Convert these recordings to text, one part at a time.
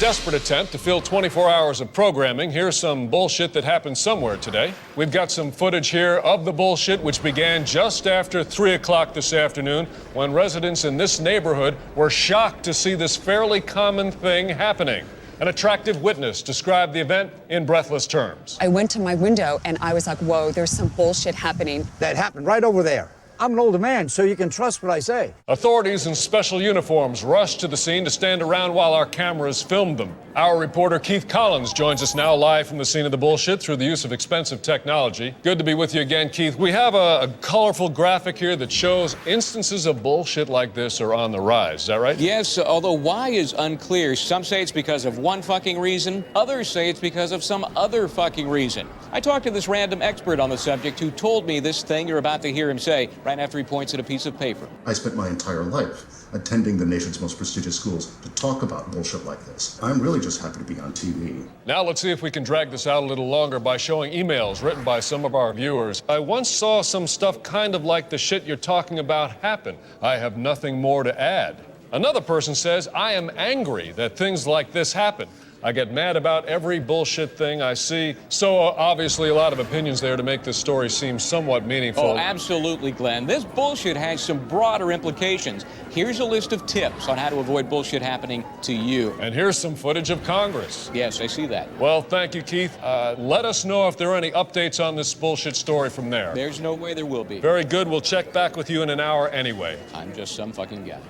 desperate attempt to fill 24 hours of programming, here's some bullshit that happened somewhere today. We've got some footage here of the bullshit, which began just after 3 o'clock this afternoon, when residents in this neighborhood were shocked to see this fairly common thing happening. An attractive witness described the event in breathless terms. I went to my window and I was like, whoa, there's some bullshit happening. That happened right over there. I'm an older man, so you can trust what I say. Authorities in special uniforms rushed to the scene to stand around while our cameras filmed them. Our reporter Keith Collins joins us now live from the scene of the bullshit through the use of expensive technology. Good to be with you again, Keith. We have a colorful graphic here that shows instances of bullshit like this are on the rise. Is that right? Yes, although why is unclear. Some say it's because of one fucking reason. Others say it's because of some other fucking reason. I talked to this random expert on the subject who told me this thing you're about to hear him say right after he points at a piece of paper. I spent my entire life attending the nation's most prestigious schools to talk about bullshit like this. I'm really just happy to be on TV. Now let's see if we can drag this out a little longer by showing emails written by some of our viewers. I once saw some stuff kind of like the shit you're talking about happen. I have nothing more to add. Another person says, I am angry that things like this happen. I get mad about every bullshit thing I see. So obviously a lot of opinions there to make this story seem somewhat meaningful. Oh, absolutely, Glenn. This bullshit has some broader implications. Here's a list of tips on how to avoid bullshit happening to you. And here's some footage of Congress. Yes, I see that. Well, thank you, Keith. Let us know if there are any updates on this bullshit story from there. There's no way there will be. Very good. We'll check back with you in an hour anyway. I'm just some fucking guy.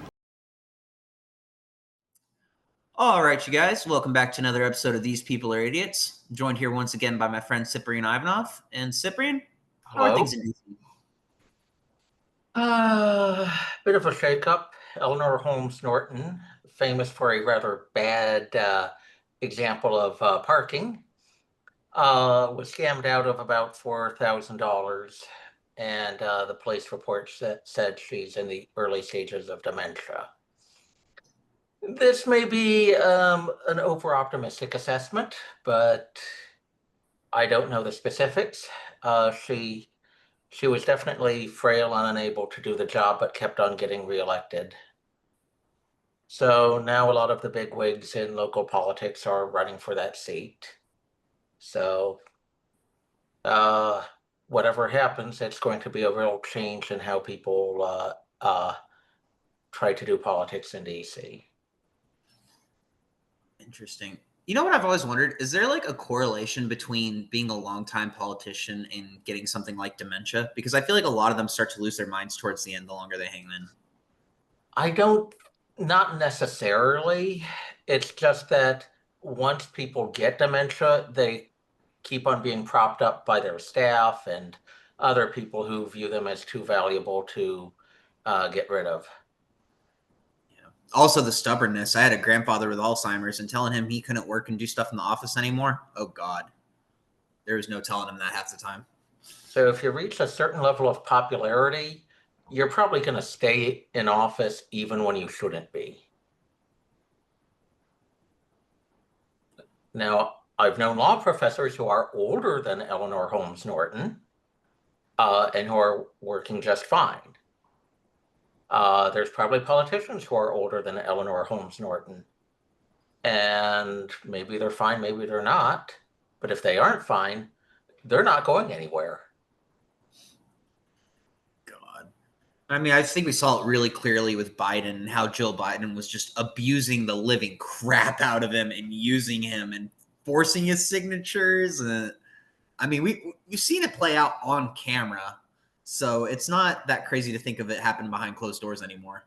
All right, you guys, welcome back to another episode of These People Are Idiots. I'm joined here once again by my friend Cyprian Ivanov. And Cyprian, how are things in DC? Bit of a shakeup. Eleanor Holmes Norton, famous for a rather bad example of parking, was scammed out of about $4,000, and the police report said she's in the early stages of dementia. This may be an over-optimistic assessment, but I don't know the specifics. She was definitely frail and unable to do the job, but kept on getting reelected. So now a lot of the big wigs in local politics are running for that seat. So whatever happens, it's going to be a real change in how people try to do politics in DC. Interesting. You know what I've always wondered? Is there like a correlation between being a longtime politician and getting something like dementia? Because I feel like a lot of them start to lose their minds towards the end the longer they hang in. Not necessarily. It's just that once people get dementia, they keep on being propped up by their staff and other people who view them as too valuable to get rid of. Also, the stubbornness. I had a grandfather with Alzheimer's, and telling him he couldn't work and do stuff in the office anymore, oh, God. There was no telling him that half the time. So if you reach a certain level of popularity, you're probably going to stay in office even when you shouldn't be. Now, I've known law professors who are older than Eleanor Holmes Norton and who are working just fine. There's probably politicians who are older than Eleanor Holmes Norton. And maybe they're fine, maybe they're not. But if they aren't fine, they're not going anywhere. God. I mean, I think we saw it really clearly with Biden and how Jill Biden was just abusing the living crap out of him and using him and forcing his signatures. I mean, we've seen it play out on camera. So it's not that crazy to think of it happening behind closed doors anymore.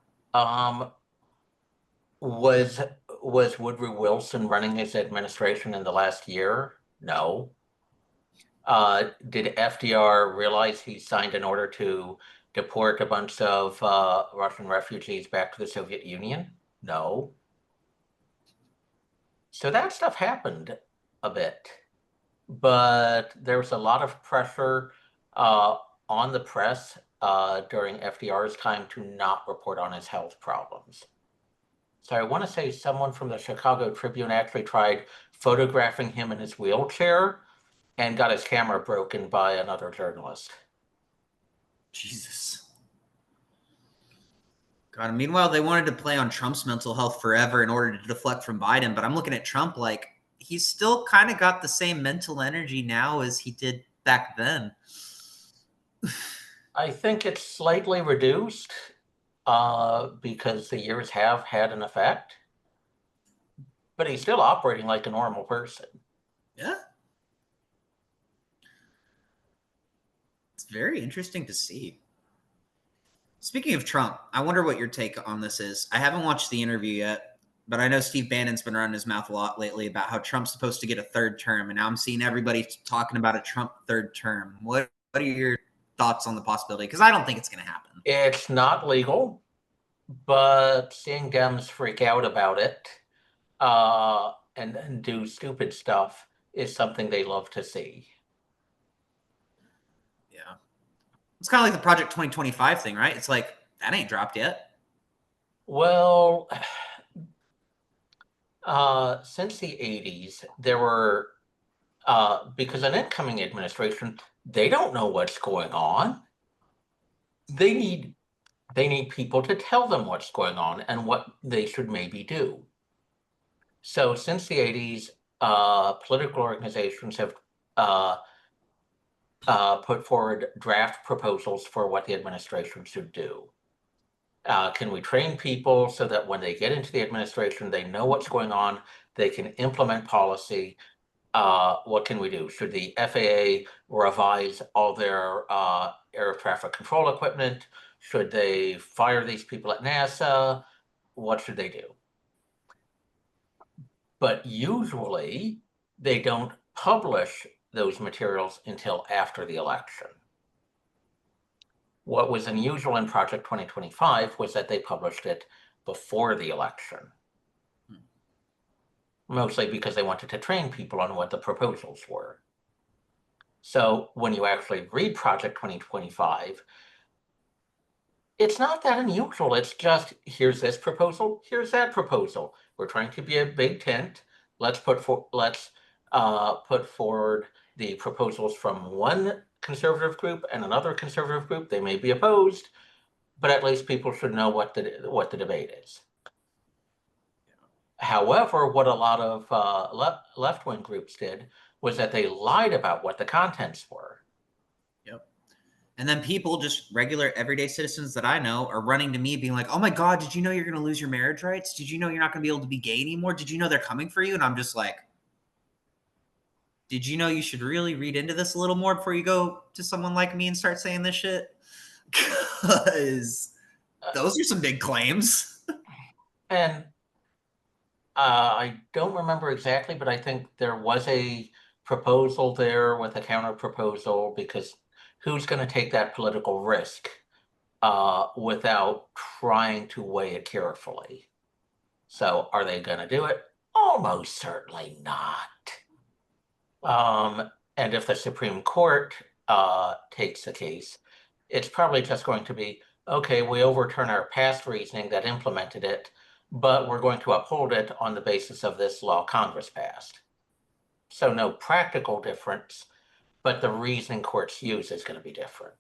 Was Woodrow Wilson running his administration in the last year? No. Did FDR realize he signed an order to deport a bunch of Russian refugees back to the Soviet Union? No. So that stuff happened a bit. But there was a lot of pressure on the press during FDR's time to not report on his health problems. So I want to say someone from the Chicago Tribune actually tried photographing him in his wheelchair and got his camera broken by another journalist. Jesus. God, meanwhile, they wanted to play on Trump's mental health forever in order to deflect from Biden. But I'm looking at Trump like he's still kind of got the same mental energy now as he did back then. I think it's slightly reduced because the years have had an effect, but he's still operating like a normal person. Yeah. It's very interesting to see. Speaking of Trump, I wonder what your take on this is. I haven't watched the interview yet, but I know Steve Bannon's been running his mouth a lot lately about how Trump's supposed to get a third term, and now I'm seeing everybody talking about a Trump third term. What are your thoughts on the possibility? Because I don't think it's going to happen. It's not legal, but seeing Dems freak out about it and do stupid stuff is something they love to see. Yeah. It's kind of like the Project 2025 thing, right? It's like, that ain't dropped yet. Well, since the 80s, there were, because an incoming administration, they don't know what's going on. They need people to tell them what's going on and what they should maybe do. So since the 80s, political organizations have put forward draft proposals for what the administration should do. Can we train people so that when they get into the administration, they know what's going on, they can implement policy? What can we do? Should the FAA revise all their air traffic control equipment? Should they fire these people at NASA? What should they do? But usually they don't publish those materials until after the election. What was unusual in Project 2025 was that they published it before the election. Mostly because they wanted to train people on what the proposals were. So when you actually read Project 2025, it's not that unusual. It's just, here's this proposal, here's that proposal. We're trying to be a big tent. Let's put forward the proposals from one conservative group and another conservative group. They may be opposed, but at least people should know what the debate is. However, what a lot of left-wing groups did was that they lied about what the contents were. Yep. And then people, just regular everyday citizens that I know, are running to me being like, oh my God, did you know you're going to lose your marriage rights? Did you know you're not going to be able to be gay anymore? Did you know they're coming for you? And I'm just like, did you know you should really read into this a little more before you go to someone like me and start saying this shit? Because those are some big claims. And I don't remember exactly, but I think there was a proposal there with a counter proposal, because who's going to take that political risk without trying to weigh it carefully? So are they going to do it? Almost certainly not. And if the Supreme Court takes the case, it's probably just going to be, okay, we overturn our past reasoning that implemented it, but we're going to uphold it on the basis of this law Congress passed. So no practical difference, but the reasoning courts use is going to be different.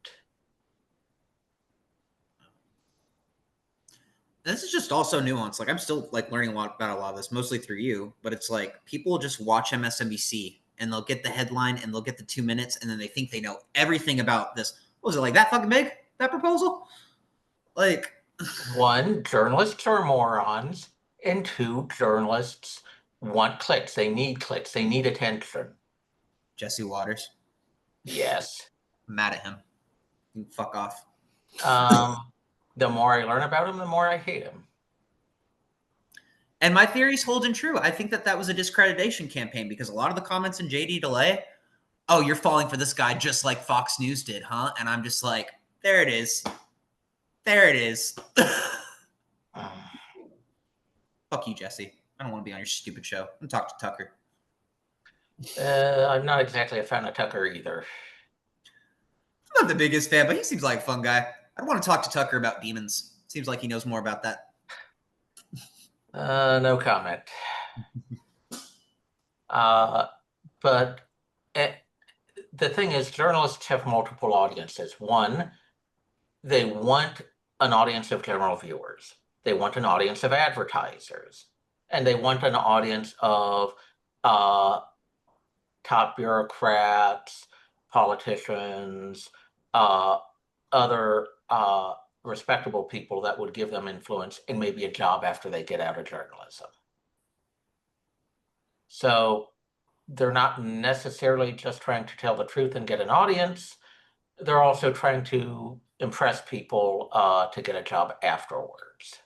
This is just also nuanced. Like, I'm still like learning a lot about a lot of this, mostly through you, but it's like people just watch MSNBC and they'll get the headline and they'll get the 2 minutes and then they think they know everything about this. What was it, like that fucking big, that proposal? Like, one, journalists are morons, and two, journalists want clicks. They need clicks. They need attention. Jesse Waters. Yes. I'm mad at him. You can fuck off. The more I learn about him, the more I hate him. And my theory's holding true. I think that was a discreditation campaign, because a lot of the comments in JD Delay, oh, you're falling for this guy just like Fox News did, huh? And I'm just like, there it is. There it is. Fuck you, Jesse. I don't want to be on your stupid show. I'm talking to Tucker. I'm not exactly a fan of Tucker either. I'm not the biggest fan, but he seems like a fun guy. I'd want to talk to Tucker about demons. Seems like he knows more about that. No comment. But the thing is, journalists have multiple audiences. One, they want an audience of general viewers. They want an audience of advertisers. And they want an audience of top bureaucrats, politicians, other respectable people that would give them influence and maybe a job after they get out of journalism. So they're not necessarily just trying to tell the truth and get an audience. They're also trying to impress people to get a job afterwards.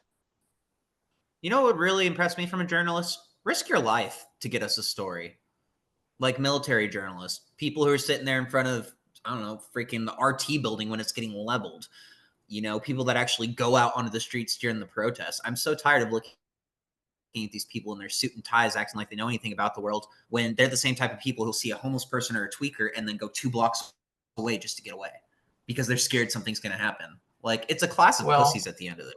You know what would really impress me from a journalist? Risk your life to get us a story. Like military journalists, people who are sitting there in front of, I don't know, freaking the RT building when it's getting leveled. You know, people that actually go out onto the streets during the protests. I'm so tired of looking at these people in their suit and ties acting like they know anything about the world when they're the same type of people who'll see a homeless person or a tweaker and then go 2 blocks away just to get away because they're scared something's going to happen. Like, it's a class of pussies at the end of it.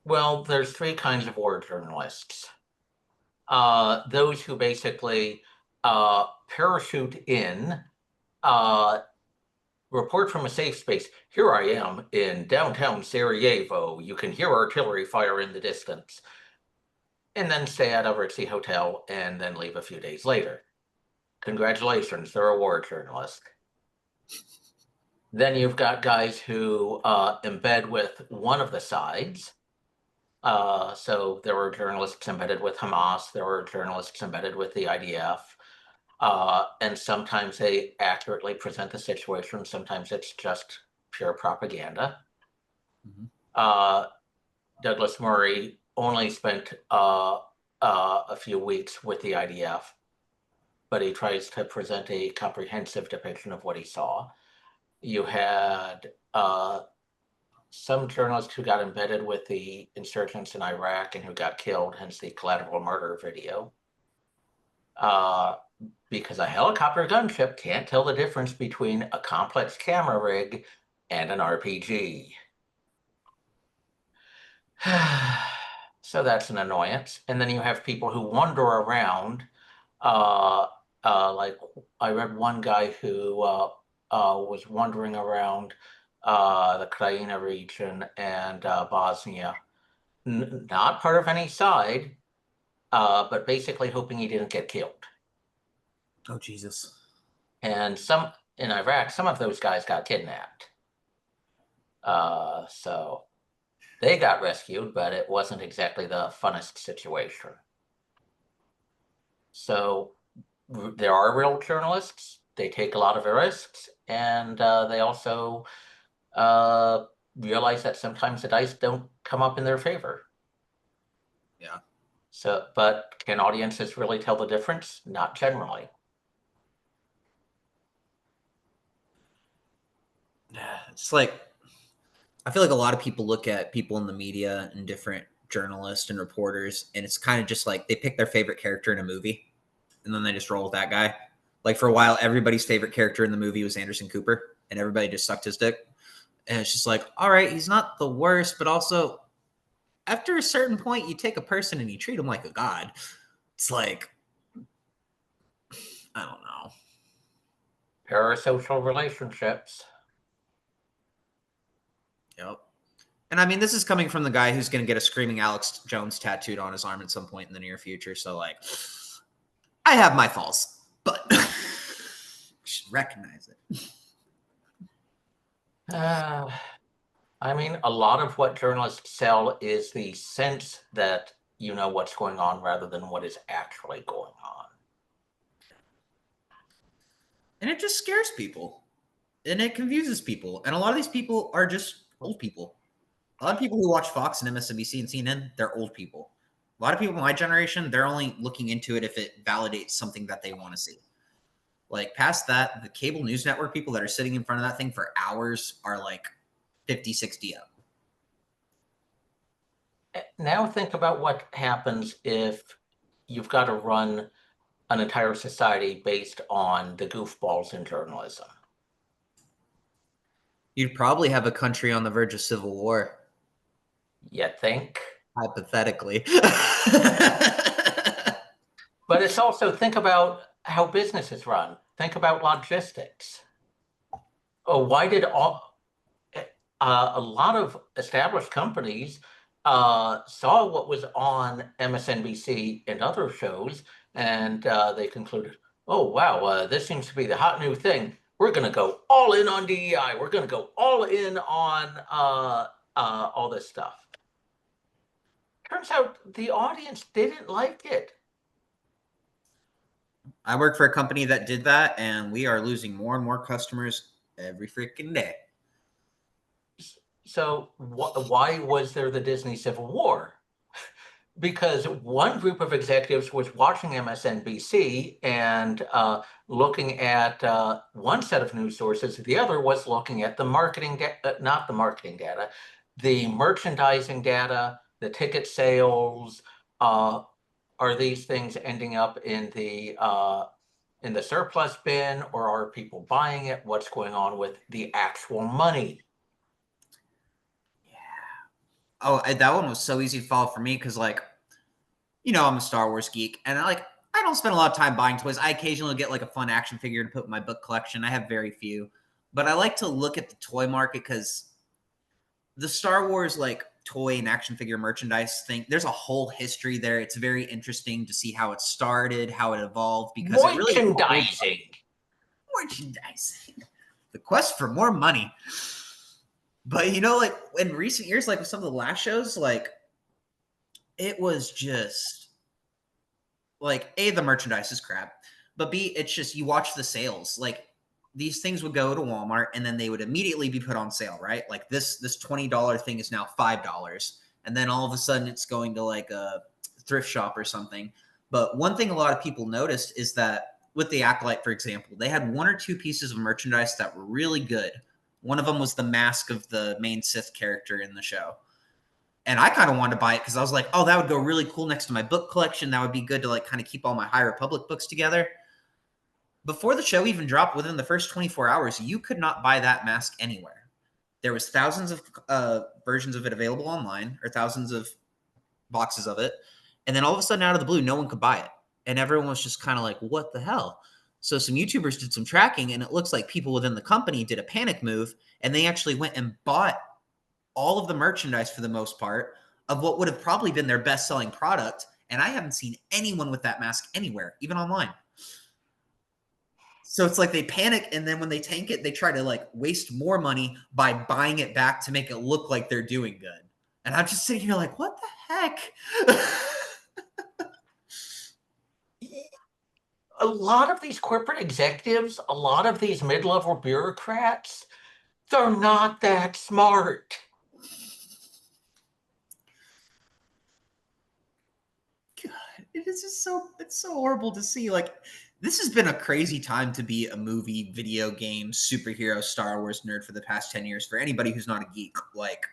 Well, there's 3 kinds of war journalists. Those who basically parachute in, report from a safe space. Here I am in downtown Sarajevo. You can hear artillery fire in the distance. And then stay at a ritzy hotel and then leave a few days later. Congratulations, they're a war journalist. Then you've got guys who embed with one of the sides. So there were journalists embedded with Hamas. There were journalists embedded with the IDF. And sometimes they accurately present the situation. Sometimes it's just pure propaganda. Douglas Murray only spent a few weeks with the IDF, but he tries to present a comprehensive depiction of what he saw. You had some journalists who got embedded with the insurgents in Iraq and who got killed, hence the collateral murder video. Because a helicopter gunship can't tell the difference between a complex camera rig and an RPG. So that's an annoyance. And then you have people who wander around. Like I read one guy who was wandering around the Krajina region and Bosnia, not part of any side, but basically hoping he didn't get killed. Oh, Jesus. And some in Iraq, some of those guys got kidnapped. So they got rescued, but it wasn't exactly the funnest situation. So there are real journalists. They take a lot of risks, and they also realize that sometimes the dice don't come up in their favor. Yeah. So, but can audiences really tell the difference? Not generally. It's like, I feel like a lot of people look at people in the media and different journalists and reporters, and it's kind of just like they pick their favorite character in a movie, and then they just roll with that guy. Like for a while, everybody's favorite character in the movie was Anderson Cooper, and everybody just sucked his dick. And it's just like, all right, he's not the worst, but also after a certain point, you take a person and you treat him like a god. It's like, I don't know. Parasocial relationships. Yep. And I mean, this is coming from the guy who's going to get a screaming Alex Jones tattooed on his arm at some point in the near future. So, like, I have my faults, but I should recognize it. I mean, a lot of what journalists sell is the sense that you know what's going on rather than what is actually going on. And it just scares people. And it confuses people. And a lot of these people are just old people. A lot of people who watch Fox and MSNBC and CNN, they're old people. A lot of people in my generation, they're only looking into it if it validates something that they want to see. Like past that, the cable news network people that are sitting in front of that thing for hours are like 50, 60 up. Now think about what happens if you've got to run an entire society based on the goofballs in journalism. You'd probably have a country on the verge of civil war. You think? Hypothetically. But it's also, think about how businesses run. Think about logistics. Oh, why did a lot of established companies saw what was on MSNBC and other shows, and they concluded, oh, wow, this seems to be the hot new thing. We're going to go all in on DEI. We're going to go all in on all this stuff. Turns out the audience didn't like it. I work for a company that did that, and we are losing more and more customers every freaking day. So why was there the Disney Civil War? Because one group of executives was watching MSNBC and looking at one set of news sources. The other was looking at the marketing, not the marketing data, the merchandising data, the ticket sales. Are these things ending up in the surplus bin, or are people buying it? What's going on with the actual money? Oh, that one was so easy to follow for me because, like, you know, I'm a Star Wars geek, and I don't spend a lot of time buying toys. I occasionally get like a fun action figure to put in my book collection. I have very few, but I like to look at the toy market because the Star Wars like toy and action figure merchandise thing, there's a whole history there. It's very interesting to see how it started, how it evolved, because it really merchandising, the quest for more money. But you know, like in recent years, like with some of the last shows, like it was just like A, the merchandise is crap, but B, it's just you watch the sales. Like these things would go to Walmart and then they would immediately be put on sale, right? Like this $20 thing is now $5. And then all of a sudden it's going to like a thrift shop or something. But one thing a lot of people noticed is that with the Acolyte, for example, they had one or two pieces of merchandise that were really good. One of them was the mask of the main Sith character in the show. And I kind of wanted to buy it because I was like, oh, that would go really cool next to my book collection. That would be good to like kind of keep all my High Republic books together. Before the show even dropped, within the first 24 hours, you could not buy that mask anywhere. There was thousands of versions of it available online, or thousands of boxes of it. And then all of a sudden, out of the blue, no one could buy it. And everyone was just kind of like, what the hell? So some YouTubers did some tracking, and it looks like people within the company did a panic move, and they actually went and bought all of the merchandise for the most part of what would have probably been their best-selling product. And I haven't seen anyone with that mask anywhere, even online. So it's like they panic, and then when they tank it, they try to like waste more money by buying it back to make it look like they're doing good. And I'm just sitting here like, what the heck? A lot of these corporate executives, a lot of these mid-level bureaucrats, they're not that smart. God, it's so horrible to see. Like, this has been a crazy time to be a movie, video game, superhero, Star Wars nerd for the past 10 years. For anybody who's not a geek, like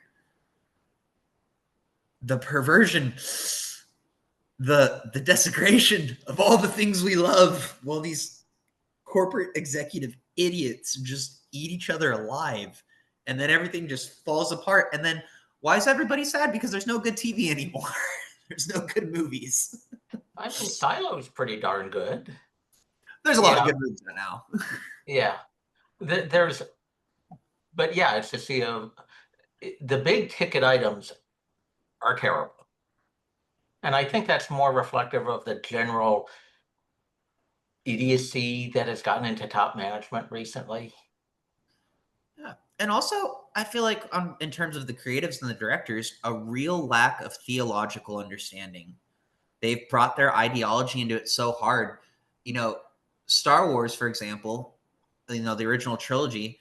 the perversion, the desecration of all the things we love, while these corporate executive idiots just eat each other alive, and then everything just falls apart. And then why is everybody sad? Because there's no good TV anymore. There's no good movies. I mean, Silo's pretty darn good. There's a lot of good movies now. Yeah. But yeah, it's to see the big ticket items are terrible. And I think that's more reflective of the general idiocy that has gotten into top management recently. Yeah. And also, I feel like in terms of the creatives and the directors, a real lack of theological understanding. They've brought their ideology into it so hard. You know, Star Wars, for example, you know, the original trilogy,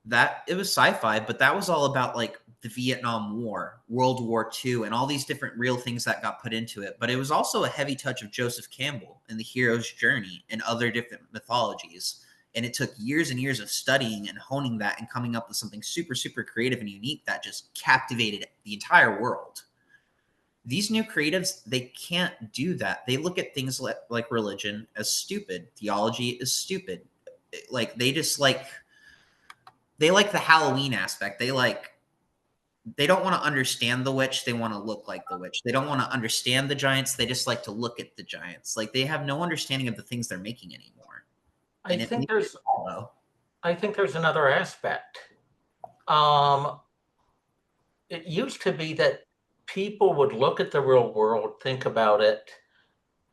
that it was sci-fi, but that was all about like the Vietnam War, World War II, and all these different real things that got put into it. But it was also a heavy touch of Joseph Campbell and the hero's journey and other different mythologies. And it took years and years of studying and honing that and coming up with something super, super creative and unique that just captivated the entire world. These new creatives, they can't do that. They look at things like religion as stupid. Theology is stupid. Like they like the Halloween aspect. They don't want to understand the witch. They want to look like the witch. They don't want to understand the giants. They just like to look at the giants. Like they have no understanding of the things they're making anymore. I think there's another aspect. it used to be that people would look at the real world, think about it,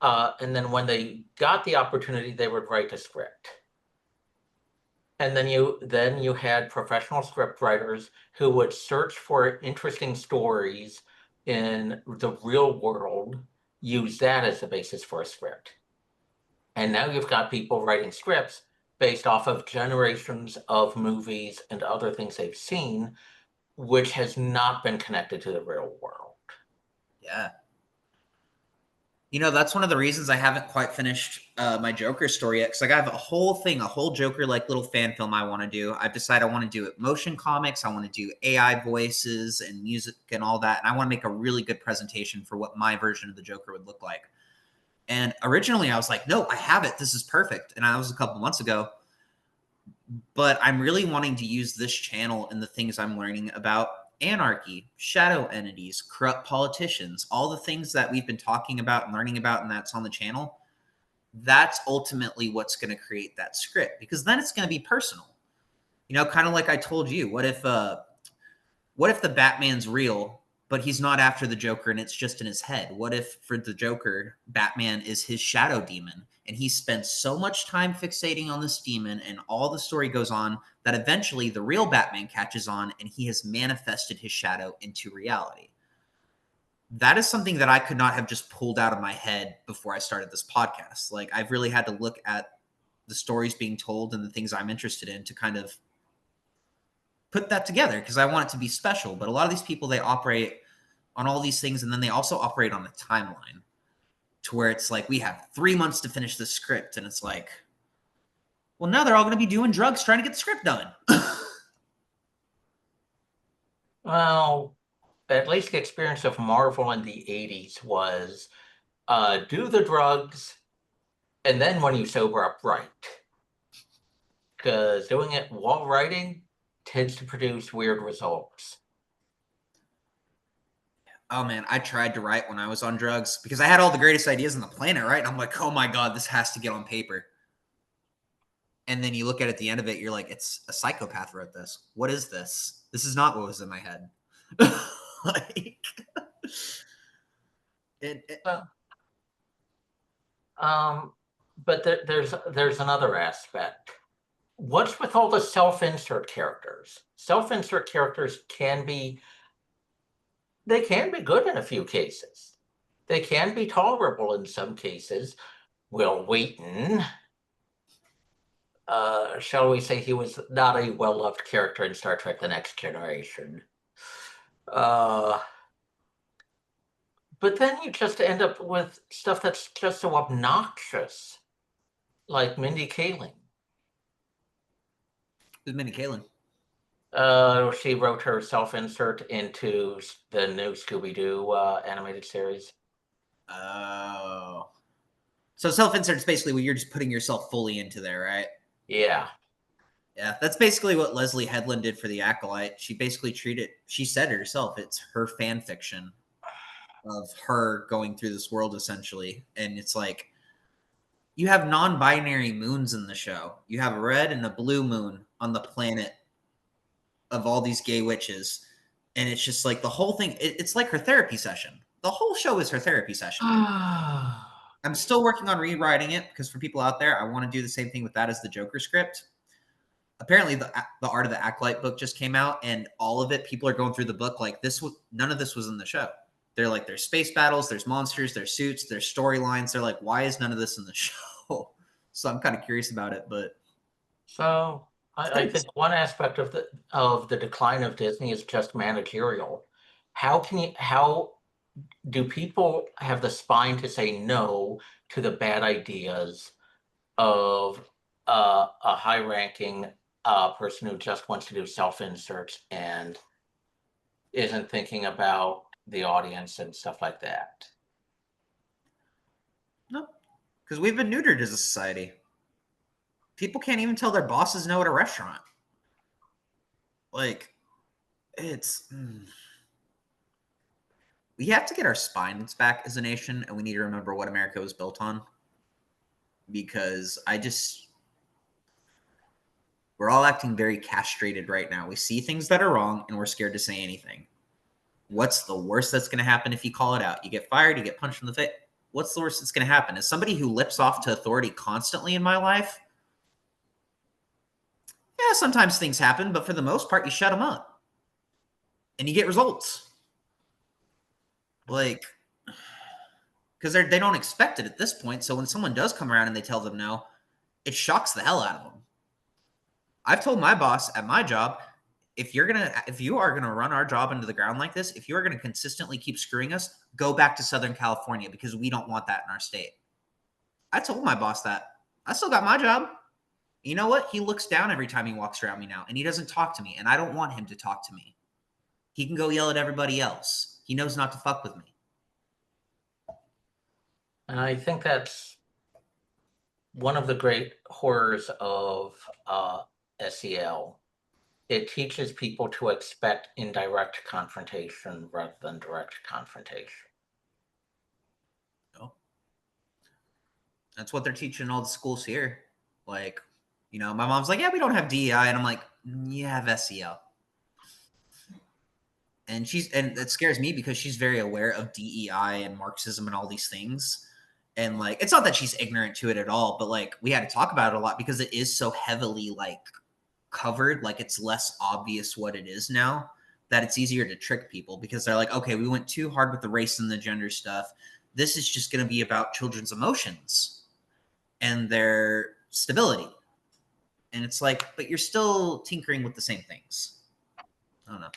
and then when they got the opportunity, they would write a script. And then you had professional script writers who would search for interesting stories in the real world, use that as the basis for a script. And now you've got people writing scripts based off of generations of movies and other things they've seen, which has not been connected to the real world. Yeah. That's one of the reasons I haven't quite finished my Joker story yet, because I have a whole Joker like little fan film I want to do. I've decided I want to do it motion comics. I want to do AI voices and music and all that. And I want to make a really good presentation for what my version of the Joker would look like. And originally I was like, no, I have it. This is perfect. And that was a couple months ago. But I'm really wanting to use this channel and the things I'm learning about anarchy, shadow entities, corrupt politicians, all the things that we've been talking about and learning about, and that's on the channel. That's ultimately what's going to create that script, because then it's going to be personal. Kind of like I told you, what if the Batman's real, but he's not after the Joker and it's just in his head? What if for the Joker, Batman is his shadow demon and he spends so much time fixating on this demon and all the story goes on that eventually the real Batman catches on and he has manifested his shadow into reality? That is something that I could not have just pulled out of my head before I started this podcast. Like, I've really had to look at the stories being told and the things I'm interested in to kind of put that together, because I want it to be special. But a lot of these people, they operate on all these things, and then they also operate on a timeline to where it's like, we have 3 months to finish this script, and it's like, well, now they're all going to be doing drugs trying to get the script done. Well, at least the experience of Marvel in the 80s was do the drugs, and then when you sober up, write. Because doing it while writing tends to produce weird results. Oh man, I tried to write when I was on drugs because I had all the greatest ideas on the planet, right? And I'm like, oh my God, this has to get on paper. And then you look at the end of it, you're like, it's a psychopath wrote this. What is this? This is not what was in my head. Like, but there's another aspect. What's with all the self-insert characters? Self-insert characters can be good in a few cases. They can be tolerable in some cases. Will Wheaton, shall we say, he was not a well-loved character in Star Trek: The Next Generation. But then you just end up with stuff that's just so obnoxious, like Mindy Kaling. Who's Mindy Kaling? She wrote her self-insert into the new Scooby-Doo animated series. Oh. So self-insert is basically where you're just putting yourself fully into there, right? Yeah. Yeah, that's basically what Leslie Headland did for The Acolyte. She basically she said it herself, it's her fan fiction of her going through this world, essentially. And it's like, you have non-binary moons in the show. You have a red and a blue moon on the planet of all these gay witches. And it's just like the whole thing, it's like her therapy session. The whole show is her therapy session. I'm still working on rewriting it, because for people out there, I want to do the same thing with that as the Joker script. Apparently the Art of the Acolyte book just came out, and all of it, people are going through the book like none of this was in the show. They're like, there's space battles, there's monsters, there's suits, there's storylines. They're like, why is none of this in the show? So I'm kind of curious about it, but So I think one aspect of the decline of Disney is just managerial. How do people have the spine to say no to the bad ideas of a high-ranking person who just wants to do self-inserts and isn't thinking about the audience and stuff like that? no, because we've been neutered as a society. People can't even tell their bosses no at a restaurant. Like, we have to get our spines back as a nation, and we need to remember what America was built on. Because we're all acting very castrated right now. We see things that are wrong, and we're scared to say anything. What's the worst that's going to happen if you call it out? You get fired, you get punched in the face. What's the worst that's going to happen? As somebody who lips off to authority constantly in my life, yeah, sometimes things happen, but for the most part, you shut them up and you get results. Like, because they don't expect it at this point. So when someone does come around and they tell them no, it shocks the hell out of them. I've told my boss at my job, if you are gonna run our job into the ground like this, if you are gonna consistently keep screwing us, go back to Southern California because we don't want that in our state. I told my boss that. I still got my job. You know what? He looks down every time he walks around me now, and he doesn't talk to me, and I don't want him to talk to me. He can go yell at everybody else. He knows not to fuck with me. And I think that's one of the great horrors of SEL. It teaches people to expect indirect confrontation rather than direct confrontation. No. That's what they're teaching in all the schools here. Like, you know, my mom's like, yeah, we don't have DEI. And I'm like, you have SEL. And it scares me because she's very aware of DEI and Marxism and all these things. And like, it's not that she's ignorant to it at all, but like, we had to talk about it a lot because it is so heavily like covered. Like, it's less obvious what it is now, that it's easier to trick people because they're like, okay, we went too hard with the race and the gender stuff. This is just going to be about children's emotions and their stability. And it's like, but you're still tinkering with the same things. I don't know.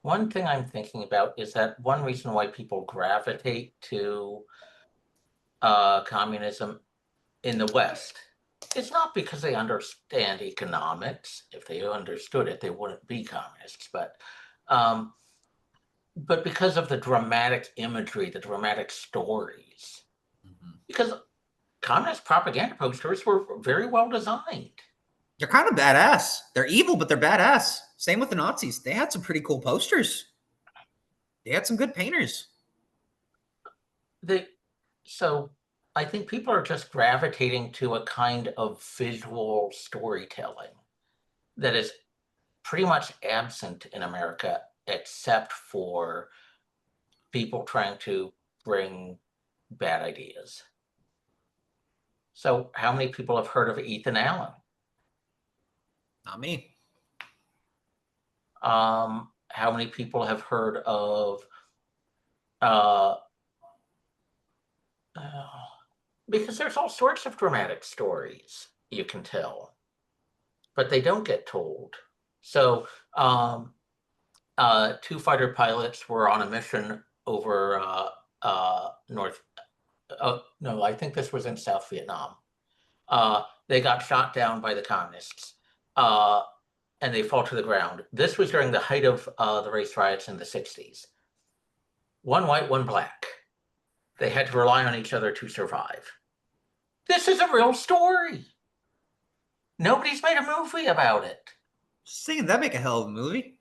One thing I'm thinking about is that one reason why people gravitate to communism in the West is not because they understand economics. If they understood it, they wouldn't be communists. But because of the dramatic imagery, the dramatic stories. Mm-hmm. Because communist propaganda posters were very well designed. They're kind of badass. They're evil, but they're badass. Same with the Nazis. They had some pretty cool posters. They had some good painters. So I think people are just gravitating to a kind of visual storytelling that is pretty much absent in America, except for people trying to bring bad ideas. So how many people have heard of Ethan Allen? Not me. How many people have heard of because there's all sorts of dramatic stories you can tell, but they don't get told. So two fighter pilots were on a mission over I think this was in South Vietnam. They got shot down by the communists. And they fall to the ground. This was during the height of the race riots in the 60s. One white, one black. They had to rely on each other to survive. This is a real story. Nobody's made a movie about it. Just saying, that'd make a hell of a movie.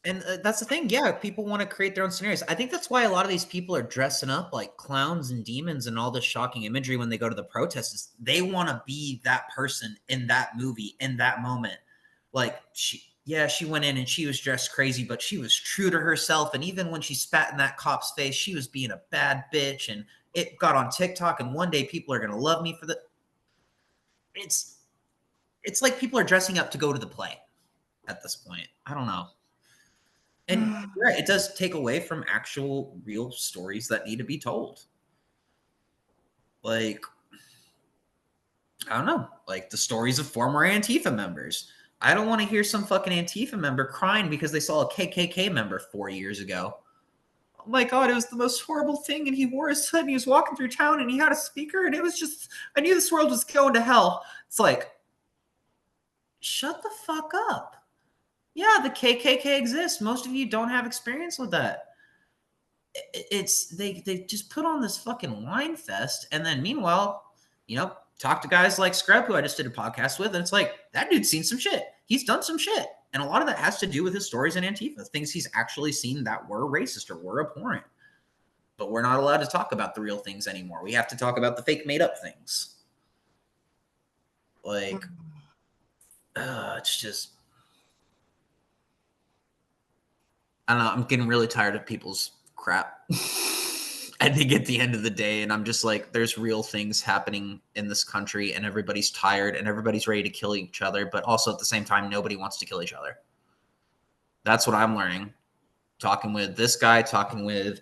And that's the thing. Yeah, people want to create their own scenarios. I think that's why a lot of these people are dressing up like clowns and demons and all this shocking imagery when they go to the protests. They want to be that person in that movie, in that moment. Like, she went in and she was dressed crazy, but she was true to herself. And even when she spat in that cop's face, she was being a bad bitch. And it got on TikTok. And one day people are going to love me for the... It's like people are dressing up to go to the play at this point. I don't know. And it does take away from actual real stories that need to be told. Like, I don't know, like the stories of former Antifa members. I don't want to hear some fucking Antifa member crying because they saw a KKK member 4 years ago. Oh my God, it was the most horrible thing. And he wore his hood and he was walking through town and he had a speaker and it was just, I knew this world was going to hell. It's like, shut the fuck up. Yeah, the KKK exists. Most of you don't have experience with that. They just put on this fucking wine fest, and then meanwhile, talk to guys like Scrub, who I just did a podcast with, and it's like, that dude's seen some shit. He's done some shit. And a lot of that has to do with his stories in Antifa, things he's actually seen that were racist or were abhorrent. but we're not allowed to talk about the real things anymore. We have to talk about the fake made up things. Like, it's just, I don't know. I'm getting really tired of people's crap. I think at the end of the day, and I'm just like, there's real things happening in this country, and everybody's tired and everybody's ready to kill each other, but also at the same time, nobody wants to kill each other. That's what I'm learning. Talking with this guy, talking with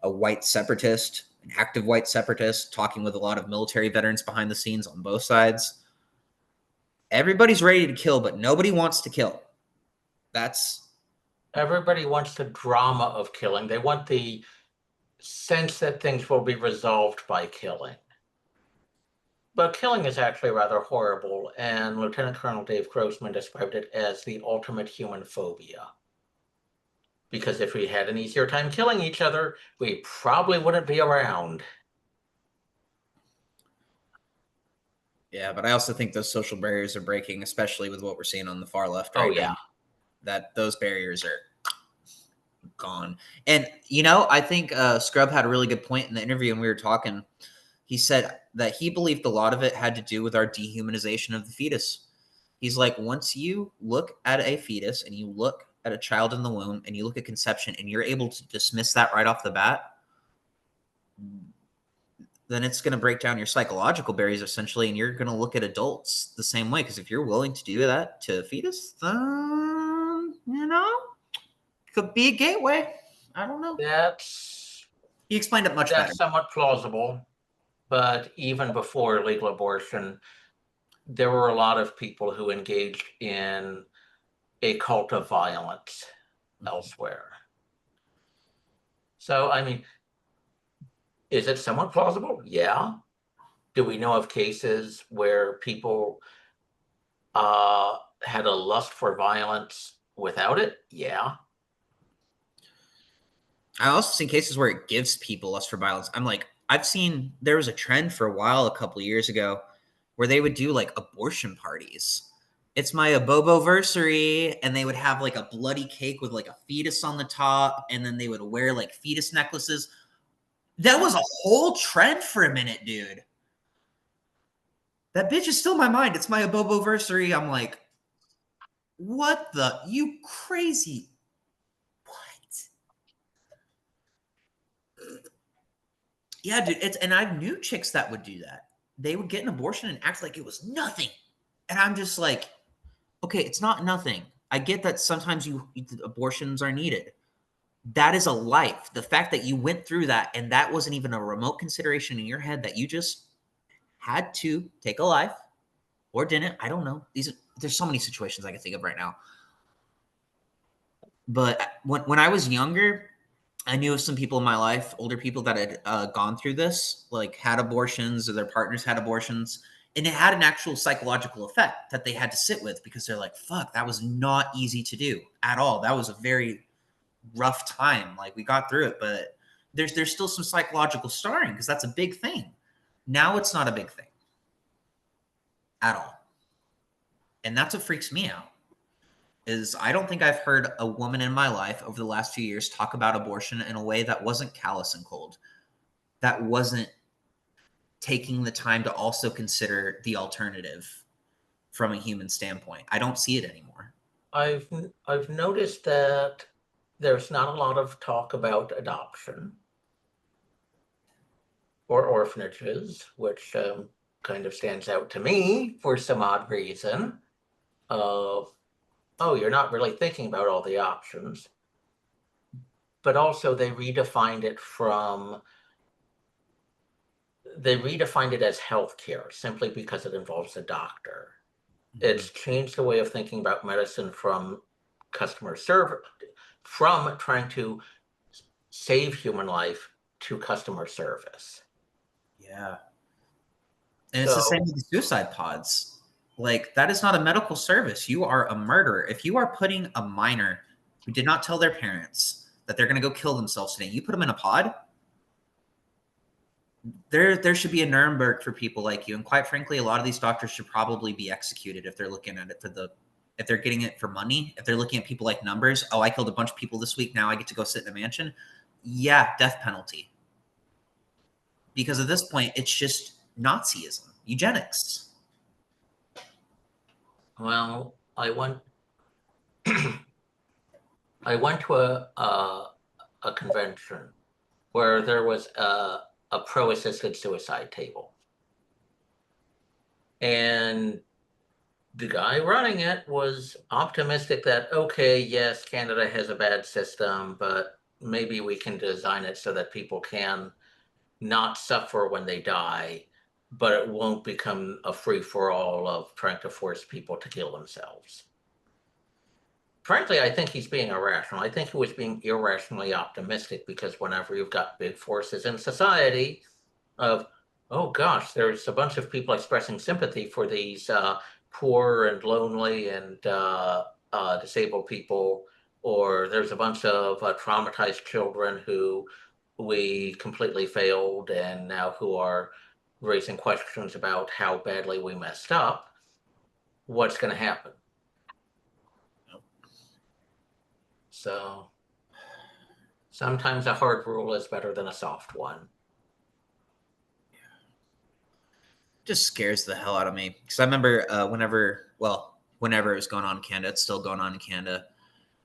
a white separatist, an active white separatist, talking with a lot of military veterans behind the scenes on both sides. Everybody's ready to kill, but nobody wants to kill. Everybody wants the drama of killing. They want the sense that things will be resolved by killing. But killing is actually rather horrible, and Lieutenant Colonel Dave Grossman described it as the ultimate human phobia. Because if we had an easier time killing each other, we probably wouldn't be around. Yeah, but I also think those social barriers are breaking, especially with what we're seeing on the far left right now. That those barriers are gone. And, you know, I think Scrub had a really good point in the interview when we were talking. He said that he believed a lot of it had to do with our dehumanization of the fetus. He's like, once you look at a fetus and you look at a child in the womb and you look at conception and you're able to dismiss that right off the bat, then it's going to break down your psychological barriers essentially, and you're going to look at adults the same way. Because if you're willing to do that to a fetus, then, you know, could be a gateway. I don't know. He explained it much better. That's somewhat plausible. But even before legal abortion, there were a lot of people who engaged in a cult of violence elsewhere. So, I mean, is it somewhat plausible? Yeah. Do we know of cases where people had a lust for violence without it? Yeah. I also seen cases where it gives people lust for violence. I'm like, I've seen there was a trend for a while, a couple of years ago, where they would do like abortion parties. It's my aboboversary, and they would have like a bloody cake with like a fetus on the top, and then they would wear like fetus necklaces. That was a whole trend for a minute, dude. That bitch is still in my mind. It's my aboboversary. I'm like, what the? You crazy. Yeah, dude. And I knew chicks that would do that. They would get an abortion and act like it was nothing. And I'm just like, okay, it's not nothing. I get that sometimes abortions are needed. That is a life. The fact that you went through that and that wasn't even a remote consideration in your head, that you just had to take a life or didn't. I don't know. There's so many situations I can think of right now. But when I was younger, I knew of some people in my life, older people that had gone through this, like had abortions or their partners had abortions. And it had an actual psychological effect that they had to sit with, because they're like, fuck, that was not easy to do at all. That was a very rough time. Like, we got through it, but there's still some psychological scarring, because that's a big thing. Now it's not a big thing at all. And that's what freaks me out. Is I don't think I've heard a woman in my life over the last few years talk about abortion in a way that wasn't callous and cold, that wasn't taking the time to also consider the alternative from a human standpoint. I don't see it anymore. I've noticed that there's not a lot of talk about adoption or orphanages, which kind of stands out to me for some odd reason. Oh, you're not really thinking about all the options. But also they redefined it as healthcare simply because it involves a doctor. Mm-hmm. It's changed the way of thinking about medicine from customer service, from trying to save human life to customer service. Yeah. And it's the same with the suicide pods. Like, that is not a medical service. You are a murderer. If you are putting a minor who did not tell their parents that they're going to go kill themselves today, you put them in a pod, there should be a Nuremberg for people like you. And quite frankly, a lot of these doctors should probably be executed if they're looking at it if they're getting it for money, if they're looking at people like numbers. Oh, I killed a bunch of people this week. Now I get to go sit in a mansion. Yeah, death penalty. because at this point it's just Nazism, eugenics. Well, I went to a convention where there was a pro-assisted suicide table. And the guy running it was optimistic that, okay, yes, Canada has a bad system, but maybe we can design it so that people can not suffer when they die, but it won't become a free-for-all of trying to force people to kill themselves. Frankly, I think he's being irrational. I think he was being irrationally optimistic, because whenever you've got big forces in society of, oh gosh, there's a bunch of people expressing sympathy for these poor and lonely and disabled people, or there's a bunch of traumatized children who we completely failed and now who are raising questions about how badly we messed up, what's going to happen? So sometimes a hard rule is better than a soft one. Just scares the hell out of me, because I remember whenever it was going on in Canada, it's still going on in Canada.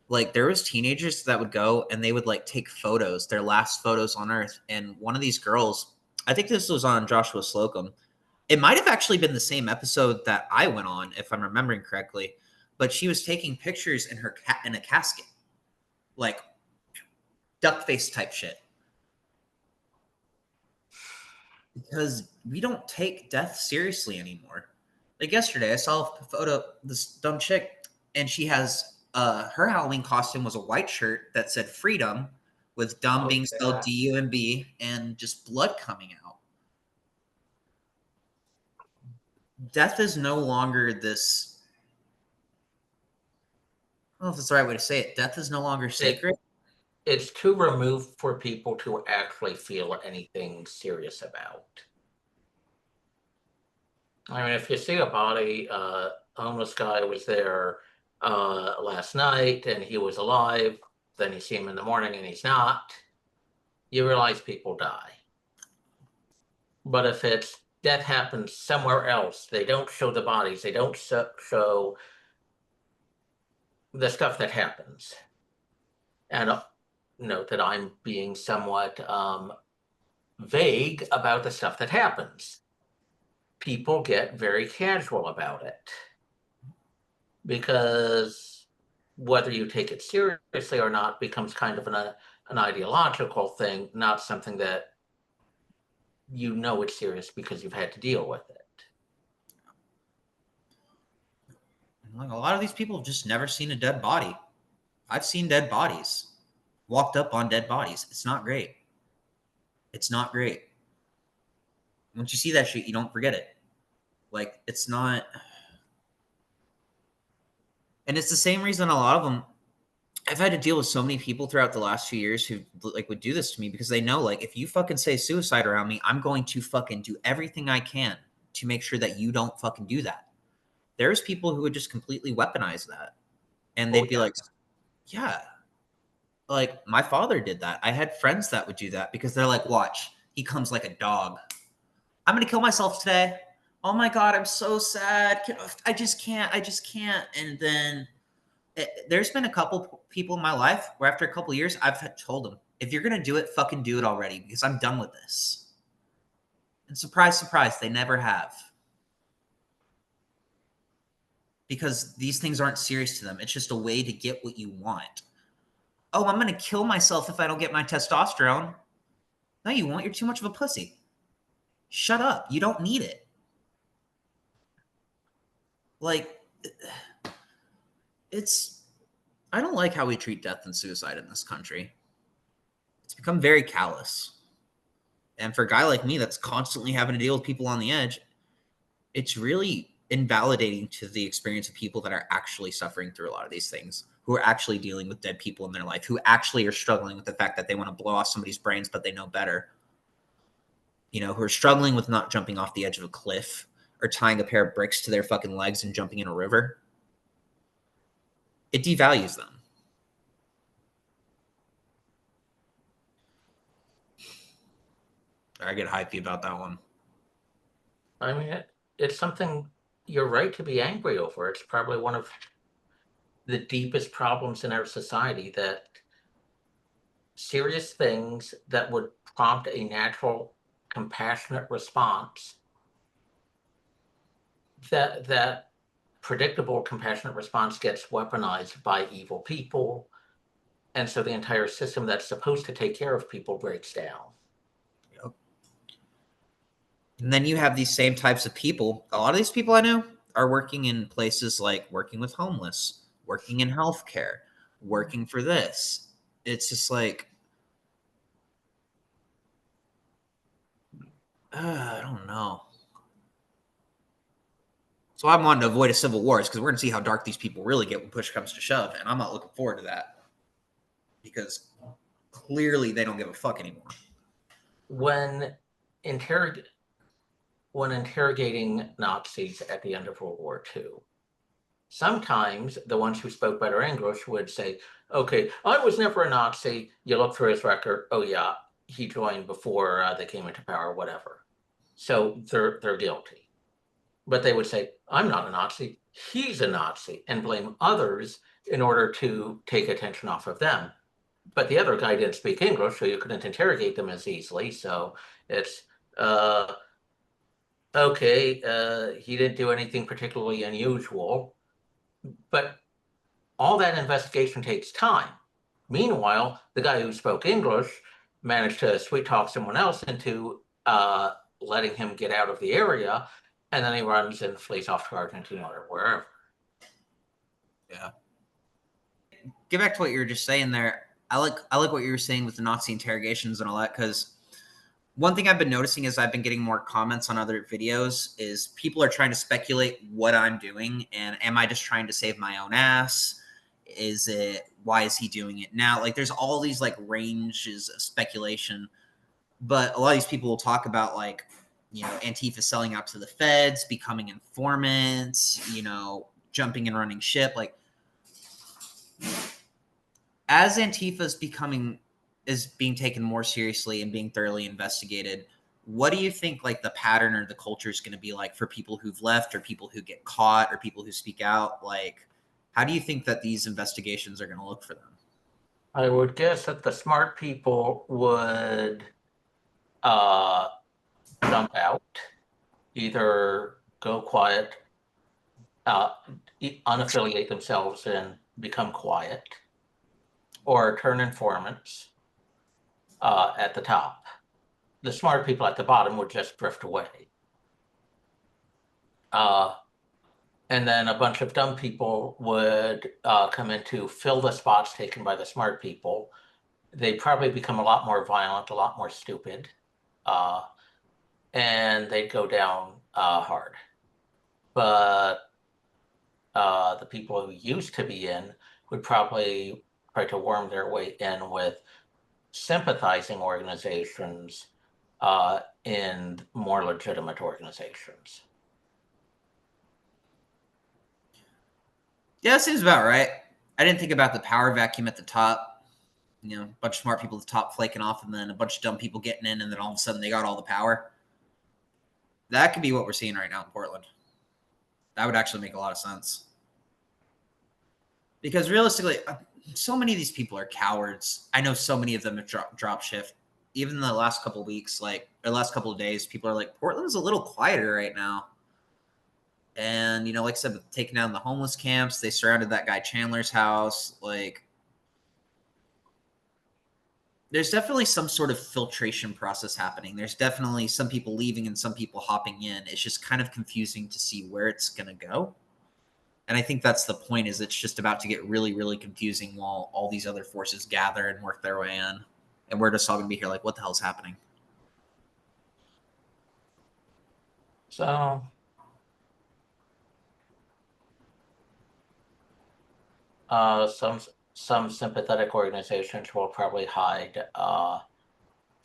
Like, there was teenagers that would go and they would like take photos, their last photos on Earth. And one of these girls, I think this was on Joshua Slocum. It might have actually been the same episode that I went on, if I'm remembering correctly. But she was taking pictures in in a casket, like duck face type shit. Because we don't take death seriously anymore. Like yesterday, I saw a photo of this dumb chick, and she has her Halloween costume was a white shirt that said freedom, with dumb being spelled D-U-M-B, and just blood coming out. Death is no longer this. I don't know if that's the right way to say it. Death is no longer sacred. It's too removed for people to actually feel anything serious about. I mean, if you see a body, a homeless guy was there last night and he was alive, then you see him in the morning and he's not, you realize people die. But if it's death happens somewhere else, they don't show the bodies, they don't show the stuff that happens. And note that I'm being somewhat vague about the stuff that happens. People get very casual about it, because whether you take it seriously or not becomes kind of an ideological thing, not something that you know it's serious because you've had to deal with it. Like, a lot of these people have just never seen a dead body. I've seen dead bodies, walked up on dead bodies. It's not great. It's not great. Once you see that shit, you don't forget it. Like, it's not. And it's the same reason a lot of them. I've had to deal with so many people throughout the last few years who like would do this to me, because they know, like, if you fucking say suicide around me, I'm going to fucking do everything I can to make sure that you don't fucking do that. There's people who would just completely weaponize that. And they'd be like, yeah, like my father did that. I had friends that would do that because they're like, watch, he comes like a dog. I'm going to kill myself today. Oh my God, I'm so sad. I just can't. And then there's been a couple people in my life where after a couple years, I've told them, if you're going to do it, fucking do it already, because I'm done with this. And surprise, surprise, they never have. Because these things aren't serious to them. It's just a way to get what you want. Oh, I'm going to kill myself if I don't get my testosterone. No, you won't. You're too much of a pussy. Shut up. You don't need it. Like, I don't like how we treat death and suicide in this country. It's become very callous. And for a guy like me that's constantly having to deal with people on the edge, it's really invalidating to the experience of people that are actually suffering through a lot of these things, who are actually dealing with dead people in their life, who actually are struggling with the fact that they want to blow off somebody's brains, but they know better. You know, who are struggling with not jumping off the edge of a cliff or tying a pair of bricks to their fucking legs and jumping in a river. It devalues them. I get hypey about that one. I mean, it's something you're right to be angry over. It's probably one of the deepest problems in our society, that serious things that would prompt a natural, compassionate response, that predictable, compassionate response gets weaponized by evil people. And so the entire system that's supposed to take care of people breaks down. Yep. And then you have these same types of people. A lot of these people I know are working in places like working with homeless, working in healthcare, working for this. It's just like, I don't know. So I'm wanting to avoid a civil war because we're going to see how dark these people really get when push comes to shove. And I'm not looking forward to that because clearly they don't give a fuck anymore. When interrogating Nazis at the end of World War II, sometimes the ones who spoke better English would say, okay, I was never a Nazi. You look through his record. Oh, yeah, he joined before they came into power, whatever. So they're guilty. But they would say, I'm not a Nazi. He's a Nazi, and blame others in order to take attention off of them. But the other guy didn't speak English, so you couldn't interrogate them as easily. So it's, okay, he didn't do anything particularly unusual. But all that investigation takes time. Meanwhile, the guy who spoke English managed to sweet talk someone else into letting him get out of the area, and then he runs and flees off to Argentina or wherever. Yeah. Get back to what you were just saying there. I like what you were saying with the Nazi interrogations and all that, because one thing I've been noticing as I've been getting more comments on other videos is people are trying to speculate what I'm doing, and am I just trying to save my own ass? Why is he doing it now? Like, there's all these like ranges of speculation, but a lot of these people will talk about like, Antifa selling out to the feds, becoming informants, jumping and running ship. Like, as Antifa is being taken more seriously and being thoroughly investigated, what do you think like the pattern or the culture is going to be like for people who've left, or people who get caught, or people who speak out? Like, how do you think that these investigations are going to look for them? I would guess that the smart people would jump out, either go quiet, unaffiliate themselves and become quiet, or turn informants at the top. The smart people at the bottom would just drift away. And then a bunch of dumb people would come in to fill the spots taken by the smart people. They'd probably become a lot more violent, a lot more stupid, and they'd go down hard. But the people who used to be in would probably try to worm their way in with sympathizing organizations in more legitimate organizations. Yeah, that seems about right. I didn't think about the power vacuum at the top. A bunch of smart people at the top flaking off, and then a bunch of dumb people getting in, and then all of a sudden they got all the power. That could be what we're seeing right now in Portland. That would actually make a lot of sense. Because realistically, so many of these people are cowards. I know so many of them have drop shift. Even the last couple of weeks, the last couple of days, people are like, Portland's a little quieter right now. And, like I said, taking down the homeless camps, they surrounded that guy Chandler's house. Like, there's definitely some sort of filtration process happening. There's definitely some people leaving and some people hopping in. It's just kind of confusing to see where it's going to go. And I think that's the point, is it's just about to get really, really confusing while all these other forces gather and work their way in. And we're just all going to be here like, what the hell's happening? So, some sympathetic organizations will probably hide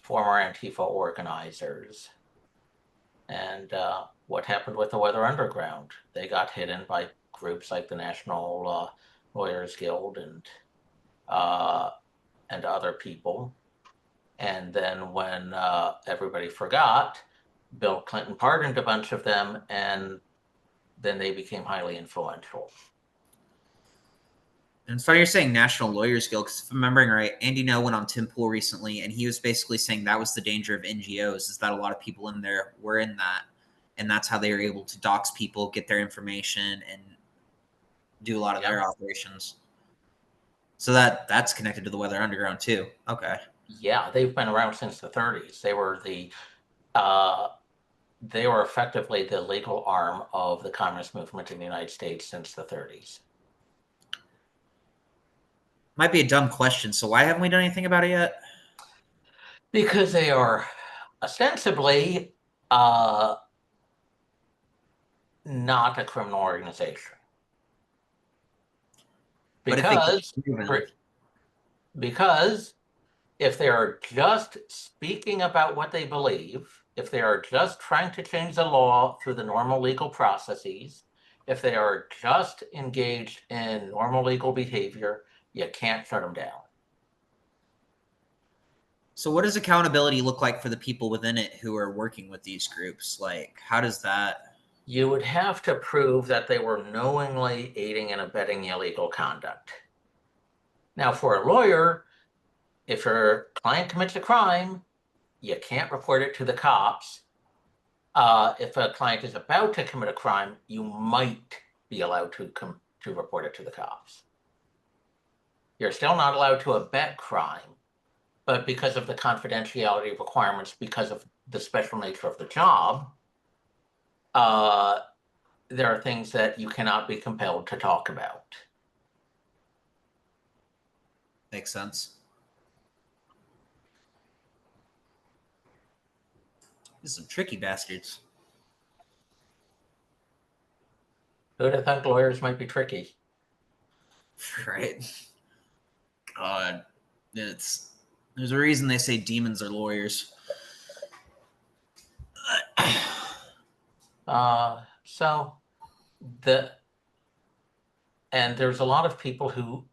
former Antifa organizers. And what happened with the Weather Underground? They got hidden by groups like the National Lawyers Guild and other people. And then when everybody forgot, Bill Clinton pardoned a bunch of them, and then they became highly influential. And it's funny you're saying National Lawyers Guild, because if I'm remembering right, Andy No went on Tim Pool recently, and he was basically saying that was the danger of NGOs, is that a lot of people in there were in that, and that's how they were able to dox people, get their information, and do a lot of their operations. So that's connected to the Weather Underground too. Okay. Yeah, they've been around since the 30s. They were effectively the legal arm of the communist movement in the United States since the 30s. Might be a dumb question. So why haven't we done anything about it yet? Because they are ostensibly not a criminal organization. Because if they are just speaking about what they believe, if they are just trying to change the law through the normal legal processes, if they are just engaged in normal legal behavior, you can't shut them down. So what does accountability look like for the people within it who are working with these groups? Like, how does that? You would have to prove that they were knowingly aiding and abetting illegal conduct. Now, for a lawyer, if your client commits a crime, you can't report it to the cops. If a client is about to commit a crime, you might be allowed to report it to the cops. You're still not allowed to abet crime, but because of the confidentiality requirements, because of the special nature of the job, there are things that you cannot be compelled to talk about. Makes sense. These are some tricky bastards. Who'd have thought lawyers might be tricky? Right. God, there's a reason they say demons are lawyers. And there's a lot of people who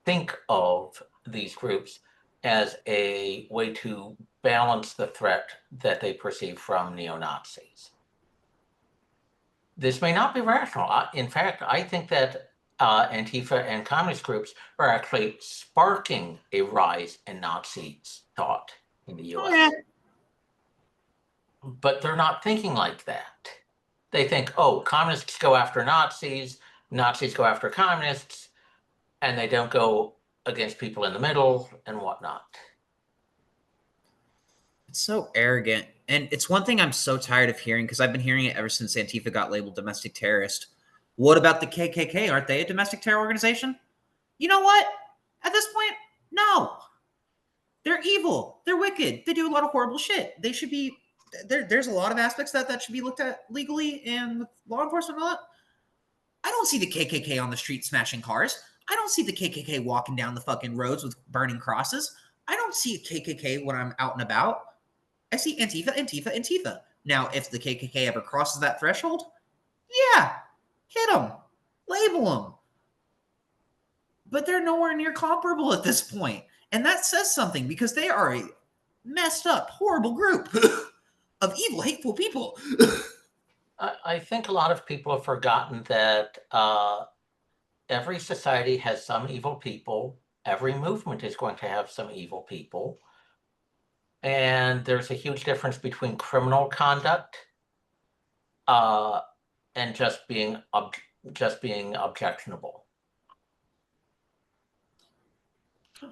think of these groups as a way to balance the threat that they perceive from neo-Nazis. This may not be rational. In fact, I think that Antifa and communist groups are actually sparking a rise in Nazi thought in the US. Yeah. But they're not thinking like that. They think, oh, communists go after Nazis, Nazis go after communists, and they don't go against people in the middle and whatnot. It's so arrogant. And it's one thing I'm so tired of hearing, because I've been hearing it ever since Antifa got labeled domestic terrorist. What about the KKK? Aren't they a domestic terror organization? You know what? At this point, no. They're evil. They're wicked. They do a lot of horrible shit. They should be... There's a lot of aspects that should be looked at legally and with law enforcement and all that. I don't see the KKK on the street smashing cars. I don't see the KKK walking down the fucking roads with burning crosses. I don't see a KKK when I'm out and about. I see Antifa, Antifa, Antifa. Now, if the KKK ever crosses that threshold, yeah, hit them, label them. But they're nowhere near comparable at this point. And that says something, because they are a messed up, horrible group of evil, hateful people. I think a lot of people have forgotten that every society has some evil people. Every movement is going to have some evil people. And there's a huge difference between criminal conduct and just being objectionable.